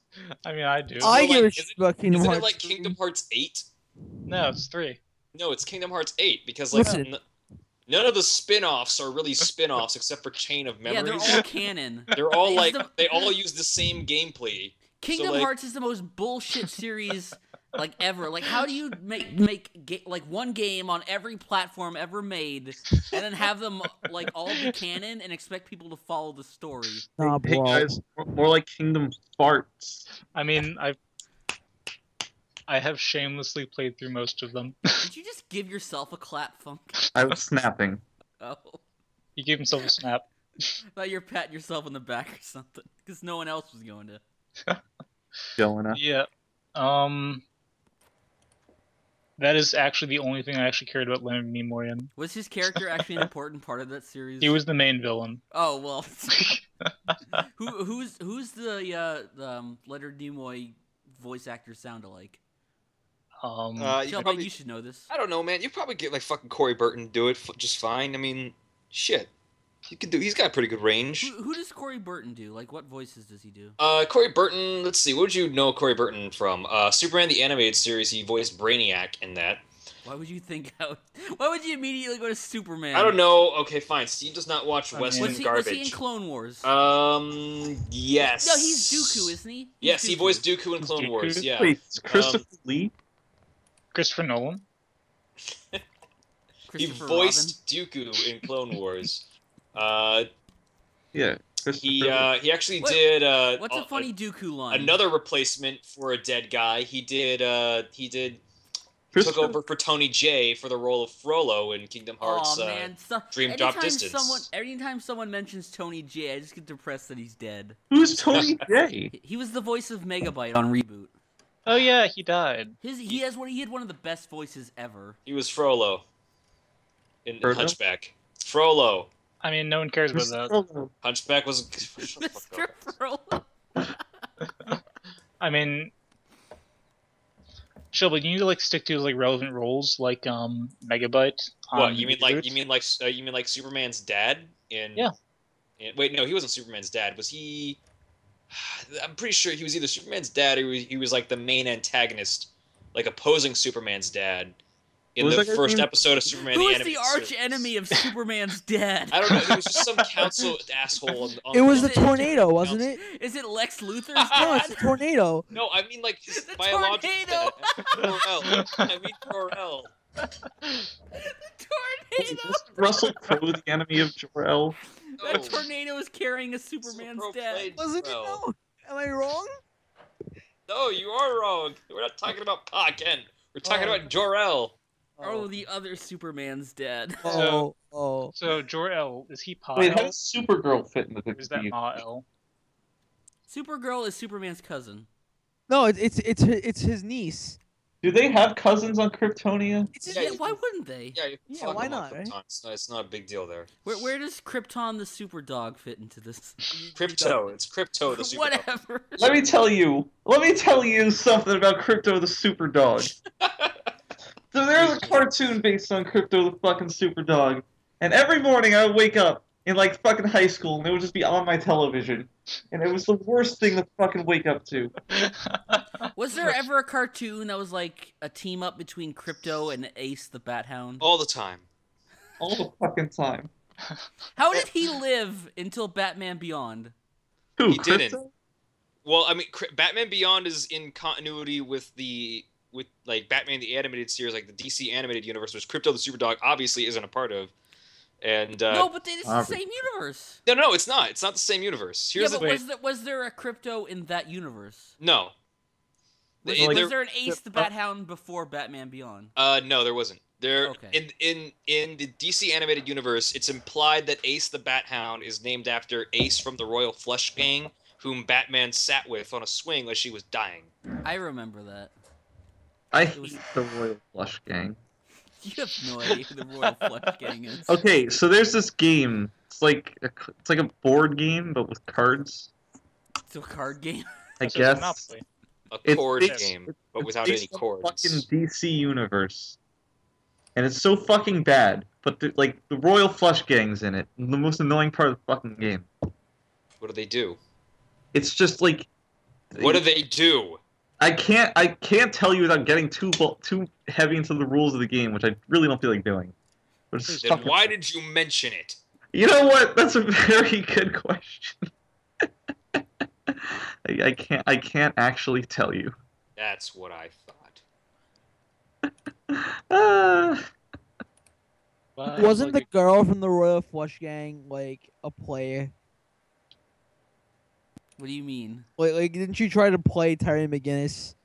I mean, I do. I like- give a is shit it- about Kingdom Isn't Hearts. it like Kingdom Hearts 8? No, it's 3. No, it's Kingdom Hearts 8 because like Listen. none of the spin-offs are really spin-offs except for Chain of Yeah, Memories. they're all canon. They're all It's like the- they all use the same gameplay. Kingdom like- Hearts is the most bullshit series like ever. Like, how do you make like one game on every platform ever made, and then have them like all be canon and expect people to follow the story? Nah, Hey bro. guys, more like Kingdom Farts. I mean, I have shamelessly played through most of them. Did you just give yourself a clap, Funk? I was snapping. Oh, He gave himself a snap. I thought you're patting yourself on the back or something, because no one else was going to. Jonah. Yeah. That is actually the only thing I actually cared about Leonard Nimoy in. Was his character actually an important part of that series? He was the main villain. Oh well. Who's the Leonard Nimoy voice actor sound alike? Shellblade, you should know this. I don't know, man. You probably get like fucking Corey Burton to do it just fine. I mean, shit. He could do. He's got pretty good range. Who does Corey Burton do? Like, what voices does he do? Corey Burton. Let's see. What would you know Corey Burton from? Superman the animated series. He voiced Brainiac in that. Why would you think out? Why would you immediately go to Superman? I don't know. Okay, fine. Steve does not watch Western garbage. Was he in Clone Wars? Yes. No, he's Dooku, isn't he? Yes, he voiced Dooku in Clone Wars. Yeah. Wait, it's Christopher Lee? Christopher Nolan? He voiced Dooku in Clone Wars. Yeah. He actually did. What's a funny Dooku line? Another replacement for a dead guy. He took over for Tony Jay for the role of Frollo in Kingdom Hearts. Oh man, Dream Drop Distance. Anytime someone mentions Tony Jay, I just get depressed that he's dead. Who's Tony Jay? He was the voice of Megabyte on Reboot. Oh yeah, he died. He had one of the best voices ever. He was Frollo in Hunchback. Frollo. I mean, no one cares about that. Hunchback was Mr. Frollo. I mean, Shelby, you need to like stick to like relevant roles, like Megabyte. What you mean like Superman's dad in? Yeah. Wait, no, he wasn't Superman's dad. Was he? I'm pretty sure he was either Superman's dad or he was like the main antagonist, like opposing Superman's dad in the first episode of Superman the Animated Series. Who is the arch enemy of Superman's dad? I don't know. It was just some council asshole. It was the tornado, wasn't it? Is it Lex Luthor's No, dad? it's a tornado. No, I mean like his The biological tornado! dad. Jor-El. I mean Jor-El. The tornado! Was Russell Crowe the enemy of Jor-El? That tornado is carrying a Superman's dad. Wasn't it? No. Am I wrong? No, you are wrong. We're not talking about Pa Ken. We're talking about Jor-El. Oh, the other Superman's dad. Oh. So Jor-El, is he Pa? Wait, how does Supergirl fit into the Or is that Ma-El? Supergirl is Superman's cousin. No, it's his niece. Do they have cousins on Kryptonia? Yeah, why wouldn't they? Yeah, you can Yeah, fuck why him on not, right? Krypton. It's not a big deal there. Where does Krypton the Super Dog fit into this? Crypto. It's Crypto the super dog. Whatever. Let me tell you something about Crypto the Superdog. So there's a cartoon based on Crypto the fucking Superdog, and every morning I would wake up in like fucking high school and it would just be on my television, and it was the worst thing to fucking wake up to. Was there ever a cartoon that was like a team up between Crypto and Ace the Bat Hound? All the time. All the fucking time. How did he live until Batman Beyond? Who, He Crypto? didn't. Well, I mean, Batman Beyond is in continuity with like Batman the Animated Series, like the DC Animated Universe, which Crypto the Superdog obviously isn't a part of. And no, but it's the same universe. No, it's not. It's not the same universe. Here's Was there a Crypto in that universe? No. Was there an Ace the Bat Hound before Batman Beyond? No, there wasn't. Okay. In the DC Animated Universe, it's implied that Ace the Bat Hound is named after Ace from the Royal Flush Gang, whom Batman sat with on a swing as she was dying. I remember that. I hate the Royal Flush Gang. You have no idea who the Royal Flush Gang is. Okay, so there's this game. It's like a board game, but with cards. It's a card game. I So it's guess Monopoly. A cord it's- game, but it's without based any on chords. Fucking DC universe, and it's so fucking bad. But the Royal Flush Gang's in it. The most annoying part of the fucking game. What do they do? It's just like. What do they do? I can't tell you without getting too heavy into the rules of the game, which I really don't feel like doing. But it's just Then why did you mention it? You know what? That's a very good question. I can't actually tell you. That's what I thought. Wasn't the girl from the Royal Flush Gang like a player? What do you mean? Like didn't she try to play Terry McGinnis?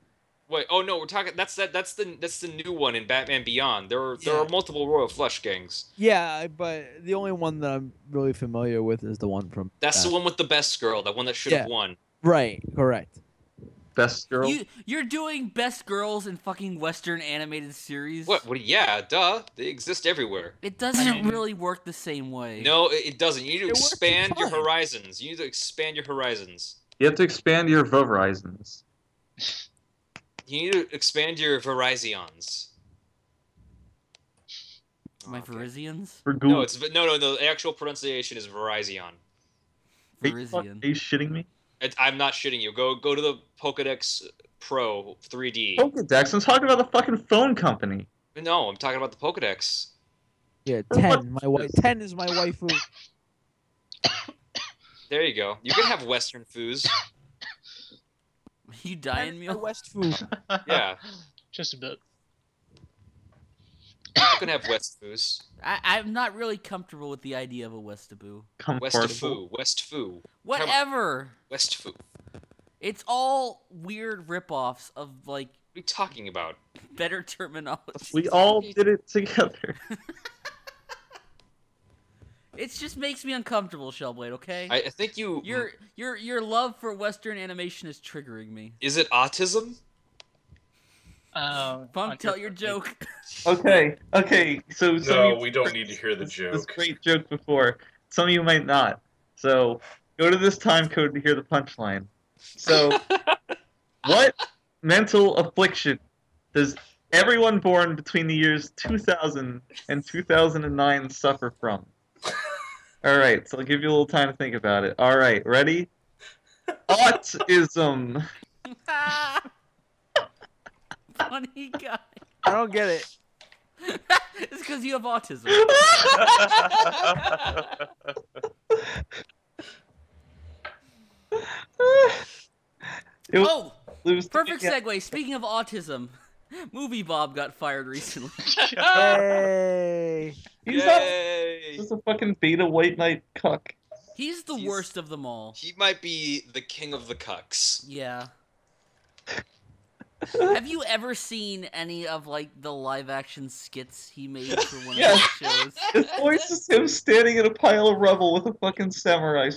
Wait, oh no, we're talking. That's the new one in Batman Beyond. There are multiple Royal Flush Gangs. Yeah, but the only one that I'm really familiar with is the one from. That's the one with the best girl, the one that should have won. Right, correct. Best girl. You're doing best girls in fucking Western animated series. What? Yeah, duh. They exist everywhere. It doesn't really work the same way. No, it doesn't. You need to It works expand your fine. horizons. You need to expand your horizons. You have to expand your horizons. You need to expand your Verizons. My Okay. Verizians? For Google. No. The actual pronunciation is Verizon. Are Verizian. you shitting me? I'm not shitting you. Go to the Pokédex Pro 3D. Pokedex. I'm talking about the fucking phone company. No, I'm talking about the Pokédex. Yeah, What 10. My is wife. this? 10 is my waifu. There you go. You can have Western foos. You 10 dying, is my Mule? West food. Yeah, Just a bit. you can have West foos. I'm not really comfortable with the idea of a Westaboo. West Comfortable. foo. West foo. Whatever. West foo. It's all weird ripoffs of like What are you talking about? better terminology. We all did it together. It just makes me uncomfortable, Shellblade. Okay. I think you. Your love for Western animation is triggering me. Is it autism? Punk, tell your joke. Okay. So some No, of you we don't need to hear the this joke. great joke before. Some of you might not. So go to this time code to hear the punchline. So, what mental affliction does everyone born between the years 2000 and 2009 suffer from? All right, so I'll give you a little time to think about it. All right, ready? Autism. Funny guy. I don't get it. It's because you have autism. Oh, perfect segue. Speaking of autism, MovieBob got fired recently. Hey. He's not Yay! just a fucking beta white knight cuck. He's the He's- worst of them all. He might be the king of the cucks. Yeah. Have you ever seen any of like the live action skits he made for one of Yes. his shows? His voice is him standing in a pile of rubble with a fucking samurai.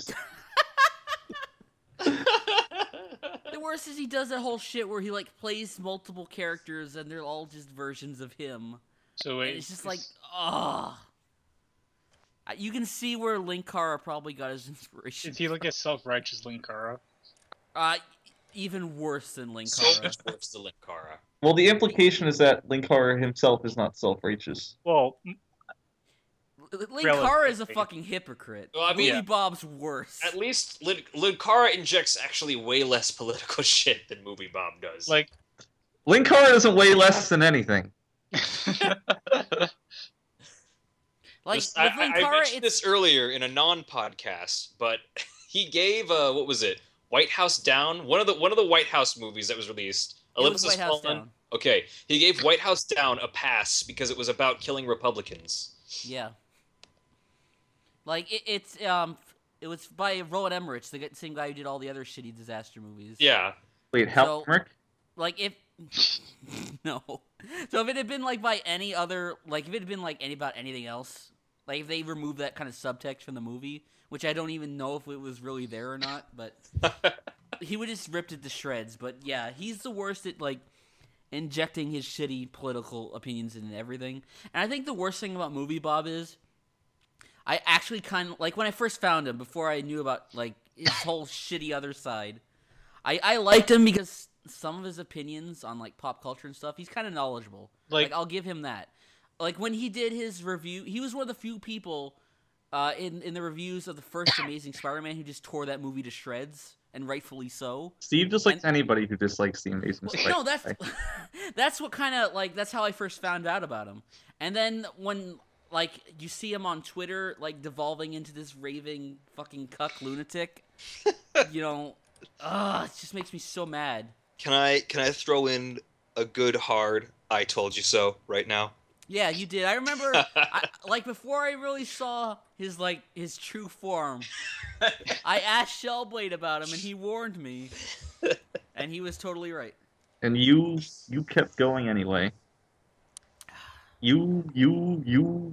The worst is he does that whole shit where he like plays multiple characters and they're all just versions of him. So And wait, it's just like, ah. You can see where Linkara probably got his inspiration. is he like a self-righteous Linkara? Even worse than So Linkara. much worse than Linkara. Well, the implication is that Linkara himself is not self-righteous. Well, Linkara is a Relatively. fucking hypocrite. Well, I mean- Movie Bob's worse. At least Linkara injects actually way less political shit than MovieBob does. like, Linkara isn't way less than anything. Like Just- with I Linkara, mentioned it's this earlier in a non-podcast, but he gave what was it? White House Down, one of the White House movies that was released. it was Olympus Has White House Fallen. Down. Okay, he gave White House Down a pass because it was about killing Republicans. Yeah. Like it was by Rowan Emmerich, the same guy who did all the other shitty disaster movies. Yeah. Wait, So- how? Like if no, so if it had been like by any other, like if it had been like about anything else, like if they removed that kind of subtext from the movie, which I don't even know if it was really there or not, but he would just ripped it to shreds. But yeah, he's the worst at like injecting his shitty political opinions in everything. And I think the worst thing about MovieBob is I actually kind of like when I first found him before I knew about like his whole shitty other side. I liked him because some of his opinions on like pop culture and stuff, he's kind of knowledgeable. Like I'll give him that. Like when he did his review, he was one of the few people in the reviews of the first Amazing Spider-Man who just tore that movie to shreds, and rightfully so. Steve dislikes anybody who dislikes the Amazing Well, Spider-Man. no, that's what kind of like that's how I first found out about him. And then when like you see him on Twitter like devolving into this raving fucking cuck lunatic, you know, it just makes me so mad. Can I throw in a good hard "I told you so" right now? Yeah, you did. I remember, like before I really saw his true form, I asked Shellblade about him, and he warned me, and he was totally right. And you kept going anyway.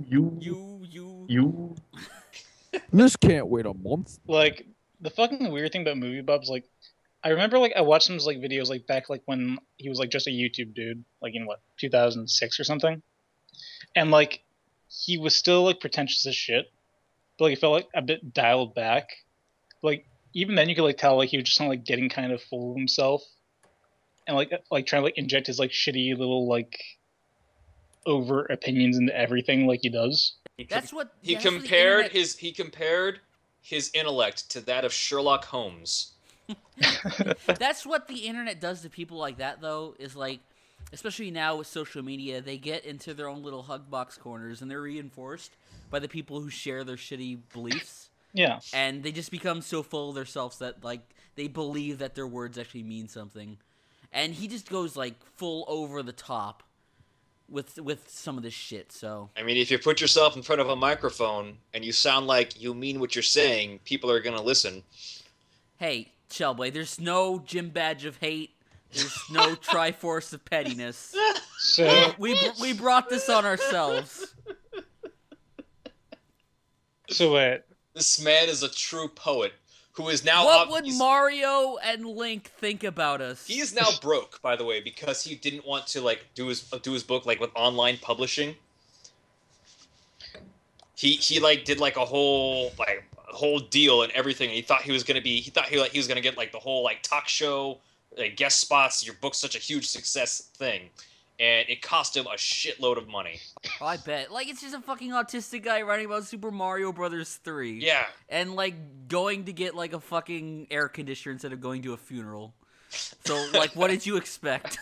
You. This can't wait a month. like the fucking weird thing about MovieBob's like, I remember like I watched some like videos like back like when he was like just a YouTube dude, like in what 2006 or something, and like he was still like pretentious as shit, but like it felt like a bit dialed back. Like even then you could like tell like he was just kind of like getting kind of full of himself, and like trying to like inject his like shitty little like over opinions into everything like he does. That's what He that's what the compared internet- he compared his intellect to that of Sherlock Holmes. That's what the internet does to people like that, though, is like, especially now with social media, they get into their own little hug box corners and they're reinforced by the people who share their shitty beliefs. Yeah. And they just become so full of themselves that, like, they believe that their words actually mean something. And he just goes, like, full over the top with some of this shit, so. I mean, if you put yourself in front of a microphone and you sound like you mean what you're saying, people are going to listen. Hey, Shellblade, there's no gym badge of hate. There's no Triforce of pettiness. So We brought this on ourselves. so wait. This man is a true poet who is now... What would Mario and Link think about us? He is now broke, by the way, because he didn't want to like do his book like with online publishing. He like did like a whole deal and everything. And he thought he was gonna get like the whole like talk show, like guest spots. Your book's such a huge success thing, and it cost him a shitload of money. Oh, I bet. Like, it's just a fucking autistic guy writing about Super Mario Brothers 3. Yeah. And, like, going to get, like, a fucking air conditioner instead of going to a funeral. So, like, what did you expect?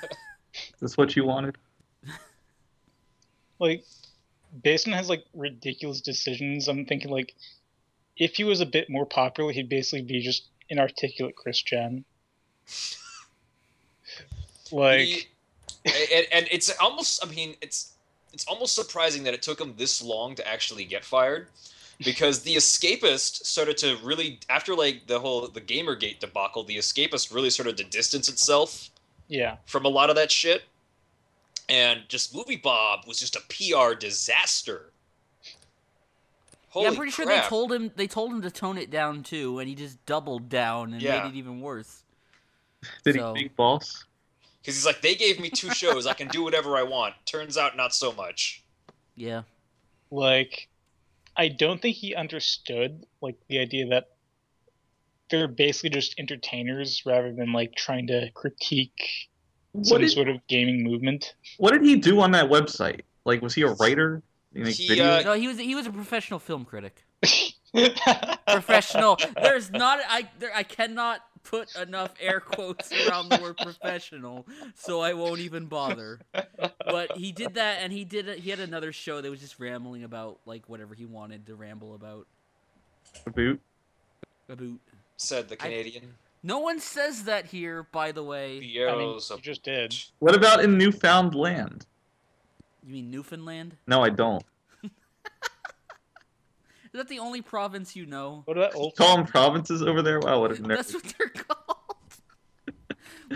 Is this what you wanted? Like, Basin has like ridiculous decisions. I'm thinking like, if he was a bit more popular, he'd basically be just inarticulate Christian. Like, and it's almost. I mean, it's almost surprising that it took him this long to actually get fired, because The Escapist started to really, after like the Gamergate debacle, The Escapist really started to distance itself yeah. from a lot of that shit. And just MovieBob was just a PR disaster. Holy yeah, I'm pretty sure crap. they told him to tone it down too, and he just doubled down and Yeah. made it even worse. Did So- he big boss? Because he's like, they gave me 2 shows, I can do whatever I want. Turns out, not so much. Yeah. Like, I don't think he understood like the idea that they're basically just entertainers rather than like trying to critique some sort of gaming movement. What did he do on that website? Like, was he a writer? Did he make He, videos? No, he was a professional film critic. Professional. There's not. I cannot put enough air quotes around the word professional, so I won't even bother. But he did that, and he had another show that was just rambling about like whatever he wanted to ramble about. A boot? Said the Canadian. No one says that here, by the way. I mean, Fieros you just did. What about in Newfoundland? You mean Newfoundland? No, I don't. Is that the only province you know? What about old? Call them provinces over there? Wow, what a nerd. That's what they're called.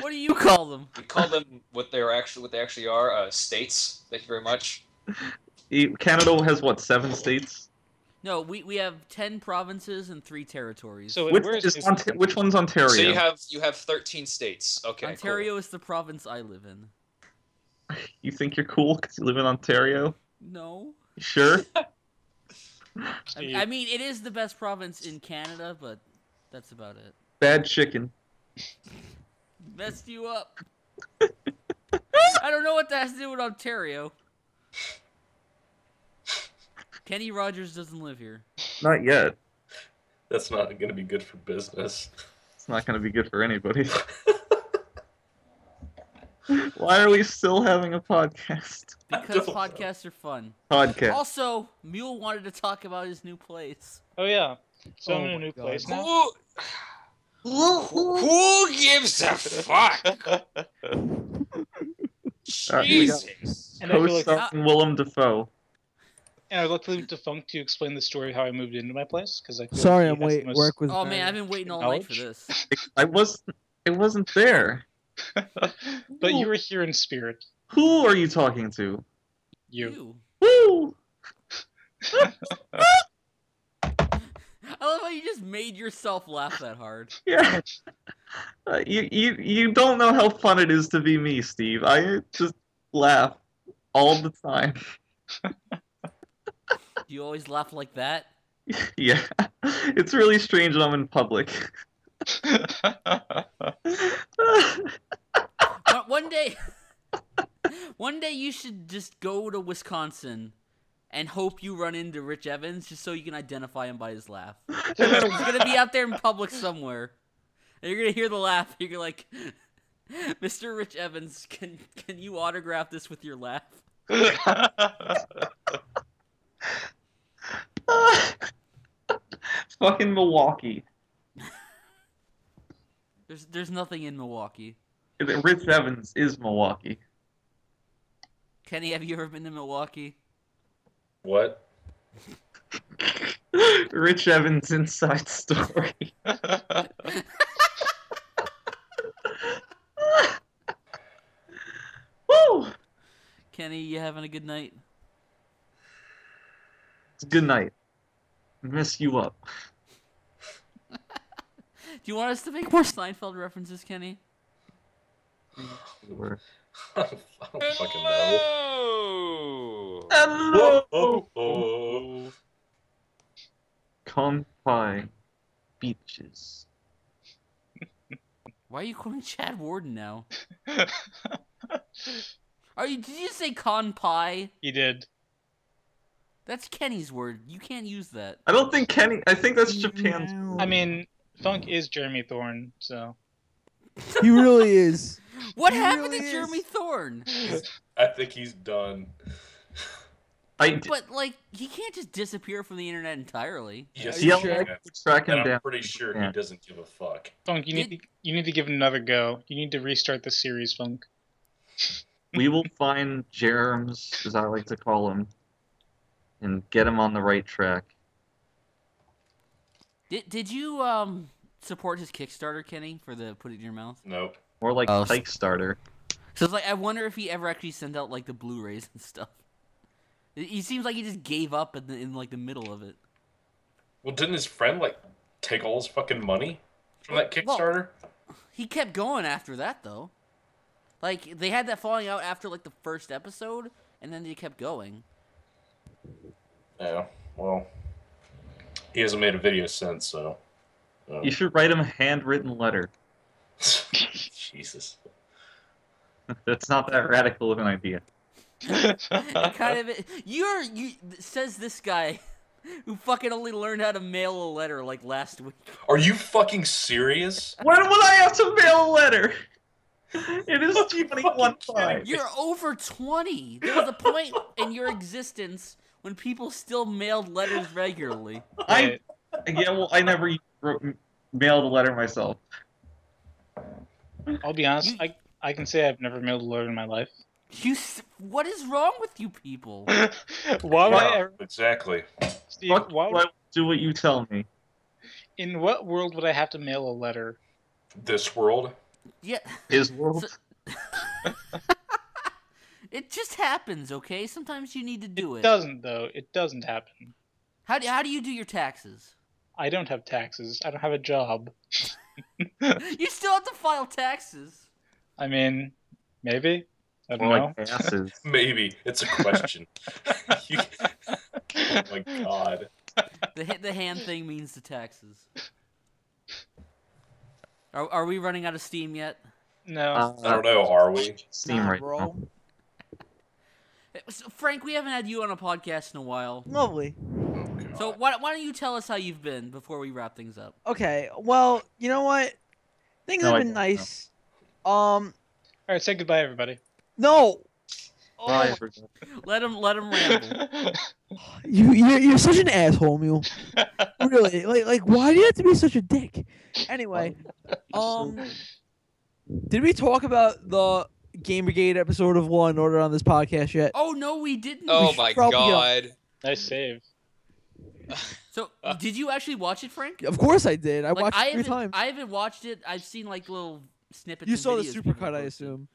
What do you call them? We call them what they actually are, states. Thank you very much. Canada has, what, 7 states? No, we have 10 provinces and 3 territories. So Which, where's which one's Ontario? So you have 13 states. Okay, Ontario is the province I live in. You think you're cool because you live in Ontario? No. You sure? I mean, it is the best province in Canada, but that's about it. Bad chicken. Messed you up. I don't know what that has to do with Ontario. Kenny Rogers doesn't live here. Not yet. That's not going to be good for business. It's not going to be good for anybody. Why are we still having a podcast? Because podcasts are fun. Podcast. Also, Mule wanted to talk about his new place. Oh yeah. So I'm Oh in a my new God. place now. Who gives a fuck? we got- Jesus. And I feel like, Co-starring Willem Dafoe. and I'd like to leave Defunct to explain the story of how I moved into my place because I feel Sorry, like I'm he has waiting. the most- Work was. Oh very- man, I've been waiting all night for Knowledge? this. It wasn't there. But you were here in spirit. Who are you talking to? You. Woo! I love how you just made yourself laugh that hard. Yeah. You don't know how fun it is to be me, Steve. I just laugh all the time. Do you always laugh like that? Yeah. It's really strange when I'm in public. One day you should just go to Wisconsin and hope you run into Rich Evans just so you can identify him by his laugh. He's gonna be out there in public somewhere. And you're gonna hear the laugh. You're like, Mr. Rich Evans, can you autograph this with your laugh? Fucking Milwaukee. There's nothing in Milwaukee. Rich Evans is Milwaukee. Kenny, have you ever been to Milwaukee? What? Rich Evans inside story. Woo! Kenny, you having a good night? It's a good night. Miss you up. Do you want us to make more Seinfeld references, Kenny? I don't fucking know. Hello. Oh. Kanpai beaches. Why are you calling Chad Warden now? Did you say con pie? You did. That's Kenny's word. You can't use that. I don't think Kenny. I think that's Japan's. I mean, Funk is Jeremy Thorne, so. He really is. What He happened really to is. Jeremy Thorne? I think he's done. But, like, he can't just disappear from the internet entirely. Yes, Yeah, he I can. track him And I'm down. pretty sure Yeah. he doesn't give a fuck. Funk, you need to give it another go. You need to restart the series, Funk. We will find Jerms, as I like to call him, and get him on the right track. Did you support his Kickstarter, Kenny, for the Put It in Your Mouth? Nope. More like Oh, Pike Starter. So it's like, I wonder if he ever actually sent out like the Blu-rays and stuff. He seems like he just gave up in like the middle of it. Well, didn't his friend like take all his fucking money from that Kickstarter? He kept going after that though. Like they had that falling out after like the first episode, and then they kept going. Yeah. Well, he hasn't made a video since, so. You should write him a handwritten letter. Jesus. That's not that radical of an idea. Says this guy who fucking only learned how to mail a letter like last week. Are you fucking serious? When would I have to mail a letter? It is 21.5. You're over 20. There was a point in your existence when people still mailed letters regularly. I never mailed a letter myself. I'll be honest, I can say I've never mailed a letter in my life. What is wrong with you people? Why would I ever... Exactly. Steve, Fuck, do what you tell me. in what world would I have to mail a letter? This world. Yeah. His world. It just happens, okay? Sometimes you need to do it. It doesn't, though. It doesn't happen. How do you do your taxes? I don't have taxes. I don't have a job. You still have to file taxes. I mean, maybe. I don't More know. like asses. Maybe it's a question. Oh my god. The hand thing means the taxes. Are we running out of steam yet? No. I don't know. Are we? Steam Nah, right bro. now. So, Frank, we haven't had you on a podcast in a while. Lovely. Oh, God. So why don't you tell us how you've been before we wrap things up? Okay, well, you know what? Things No, have I been don't, nice. All right, say goodbye, everybody. No. Oh, Bye, everybody. Let him ramble. you're such an asshole, Mule. Really, like, why do you have to be such a dick? Anyway, did we talk about the Game Brigade episode of Law and Order on this podcast yet? Oh no, we didn't. Oh should my probably, god. Nice save. So did you actually watch it, Frank? Of course I did. I Like, watched it 3 times. I haven't watched it. I've seen like little snippets. You and saw the videos supercut, people I posted. assume.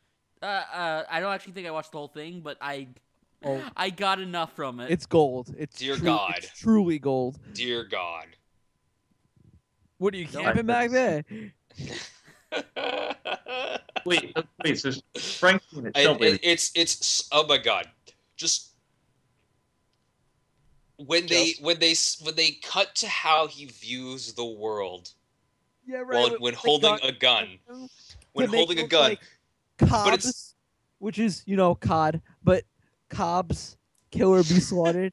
I don't actually think I watched the whole thing, but I Oh, got enough from it. it's gold. It's Dear true- God. it's truly gold. Dear God. What are you Nope. camping back there? Wait. So Frank's seen it. Shellblade. It's oh my god, just when they cut to how he views the world Yeah, right. when holding a gun. When To make holding it a look gun. like But Cobb's, it's which is COD, but Cobb's killer be slaughtered.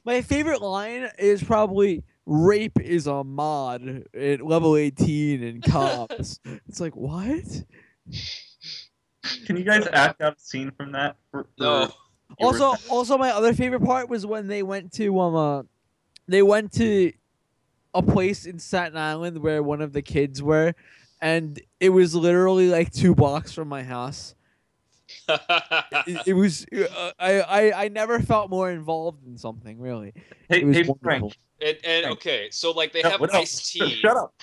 My favorite line is probably "Rape is a mod at level 18 in Cobb's." It's like, what? Can you guys act out a scene from that? no. Also, my other favorite part was when they went to a place in Staten Island where one of the kids were, and it was literally like 2 blocks from my house. It was I never felt more involved in something, really. It was Hey wonderful. Frank. And okay, so like they have What else? iced tea. Shut up.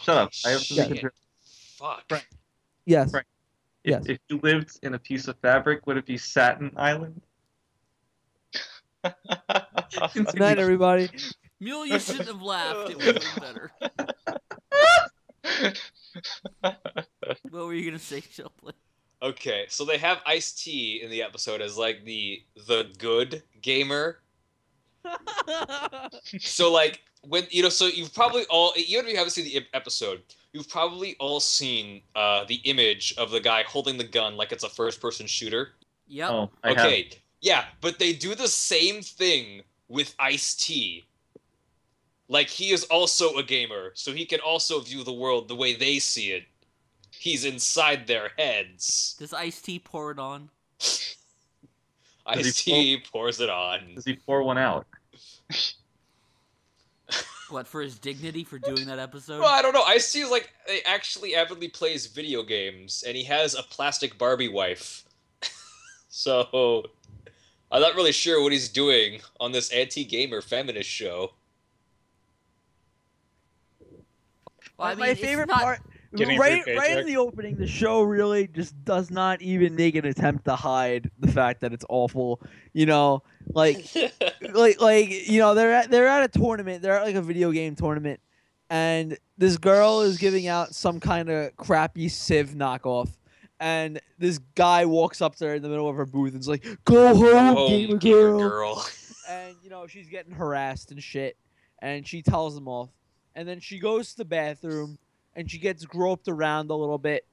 I have to Shit. make a Fuck. Frank. Yes. Frank. Yes. If you lived in a piece of fabric, would it be Satin Island? Good night, everybody. Mule, you shouldn't have laughed. It would have been better. What were you gonna say, Shellblade? Okay, so they have iced tea in the episode as like the good gamer. So like when so you've probably all, even if you haven't seen the episode, you've probably all seen the image of the guy holding the gun like it's a first-person shooter. Yep. Oh, I Okay, have. yeah, but they do the same thing with Ice-T. Like, he is also a gamer, so he can also view the world the way they see it. He's inside their heads. Does Ice-T pour it on? Ice-T pours it on. Does he pour one out? What, for his dignity for doing that episode? Well, I don't know. Ice-T is like, actually avidly plays video games, and he has a plastic Barbie wife. So, I'm not really sure what he's doing on this anti-gamer feminist show. Well, I mean, my it's favorite not- part, Getting a right free in paycheck. the opening, the show really just does not even make an attempt to hide the fact that it's awful. You know, like you know, they're at a tournament. They're at like a video game tournament, and this girl is giving out some kind of crappy Civ knockoff. And this guy walks up to her in the middle of her booth and is like, "Go home, gamer girl." And you know, she's getting harassed and shit, and she tells them off. And then she goes to the bathroom and she gets groped around a little bit,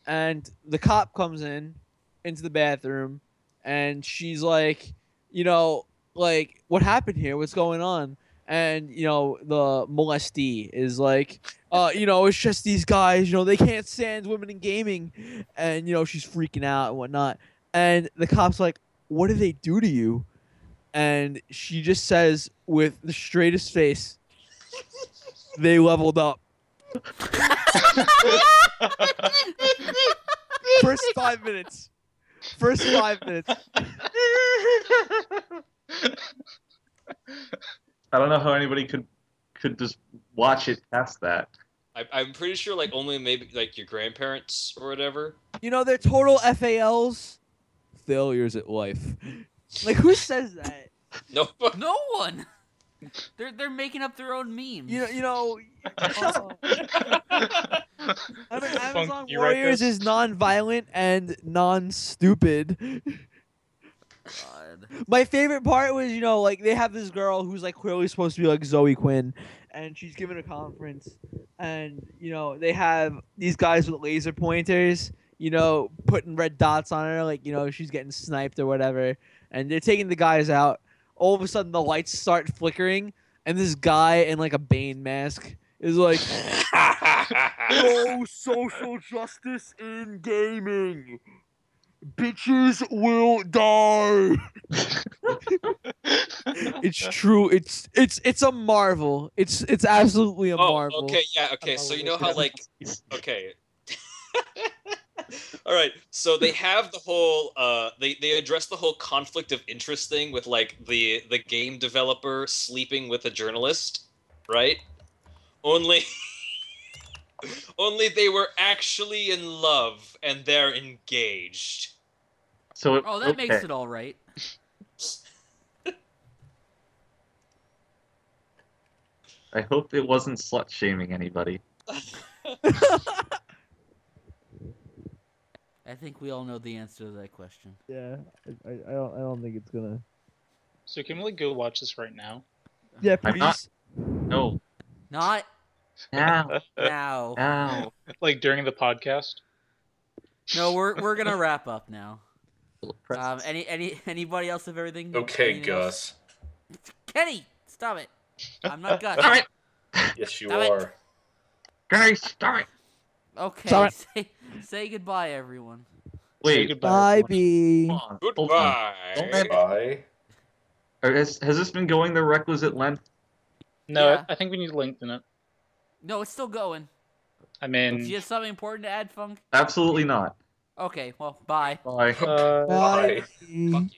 and the cop comes into the bathroom, and she's like, you know, like, what happened here? What's going on? And you know, the molestee is like, you know, it's just these guys, you know, they can't stand women in gaming, and you know, she's freaking out and whatnot. And the cop's like, "What did they do to you?" And she just says with the straightest face, "They leveled up." First 5 minutes. I don't know how anybody could just watch it past that. I'm pretty sure, like, only maybe, like, your grandparents or whatever. You know, they're total FALs. Failures at life. Like, who says that? No. No one. They're making up their own memes. You know. Amazon Funk, you write Warriors this? is non-violent and non-stupid. God. My favorite part was, you know, like, they have this girl who's like clearly supposed to be like Zoe Quinn, and she's giving a conference, and you know, they have these guys with laser pointers, you know, putting red dots on her, like, you know, she's getting sniped or whatever, and they're taking the guys out. All of a sudden, the lights start flickering, and this guy in like a Bane mask is like, "No social justice in gaming. Bitches will die." It's true. It's a marvel. It's absolutely a marvel. Okay, yeah, okay. So you know how, like, okay. All right. So they have the whole they address the whole conflict of interest thing with, like, the game developer sleeping with a journalist, right? Only they were actually in love and they're engaged. So Oh, that makes it all right. I hope it wasn't slut shaming anybody. I think we all know the answer to that question. Yeah, I don't think it's gonna. So can we like go watch this right now? Yeah, I'm please. not- No. Not Now. now. Now. Like during the podcast? No, we're gonna wrap up now. Press- Anybody else have everything? Okay, Anything else? Gus. Kenny, stop it. I'm not Gus. Stop it! Yes, you Stop it. are. Guys, stop it! Okay, Stop say goodbye, everyone. Say Wait, goodbye. Bye, everyone. B. hold on. Hold on. Don't let- Goodbye. Bye. Has this been going the requisite length? No, Yeah. I think we need to lengthen it. No, it's still going. I Do mean, you have something important to add, Funk? Absolutely not. Okay, well, bye. Bye. uh, Bye. Fuck you.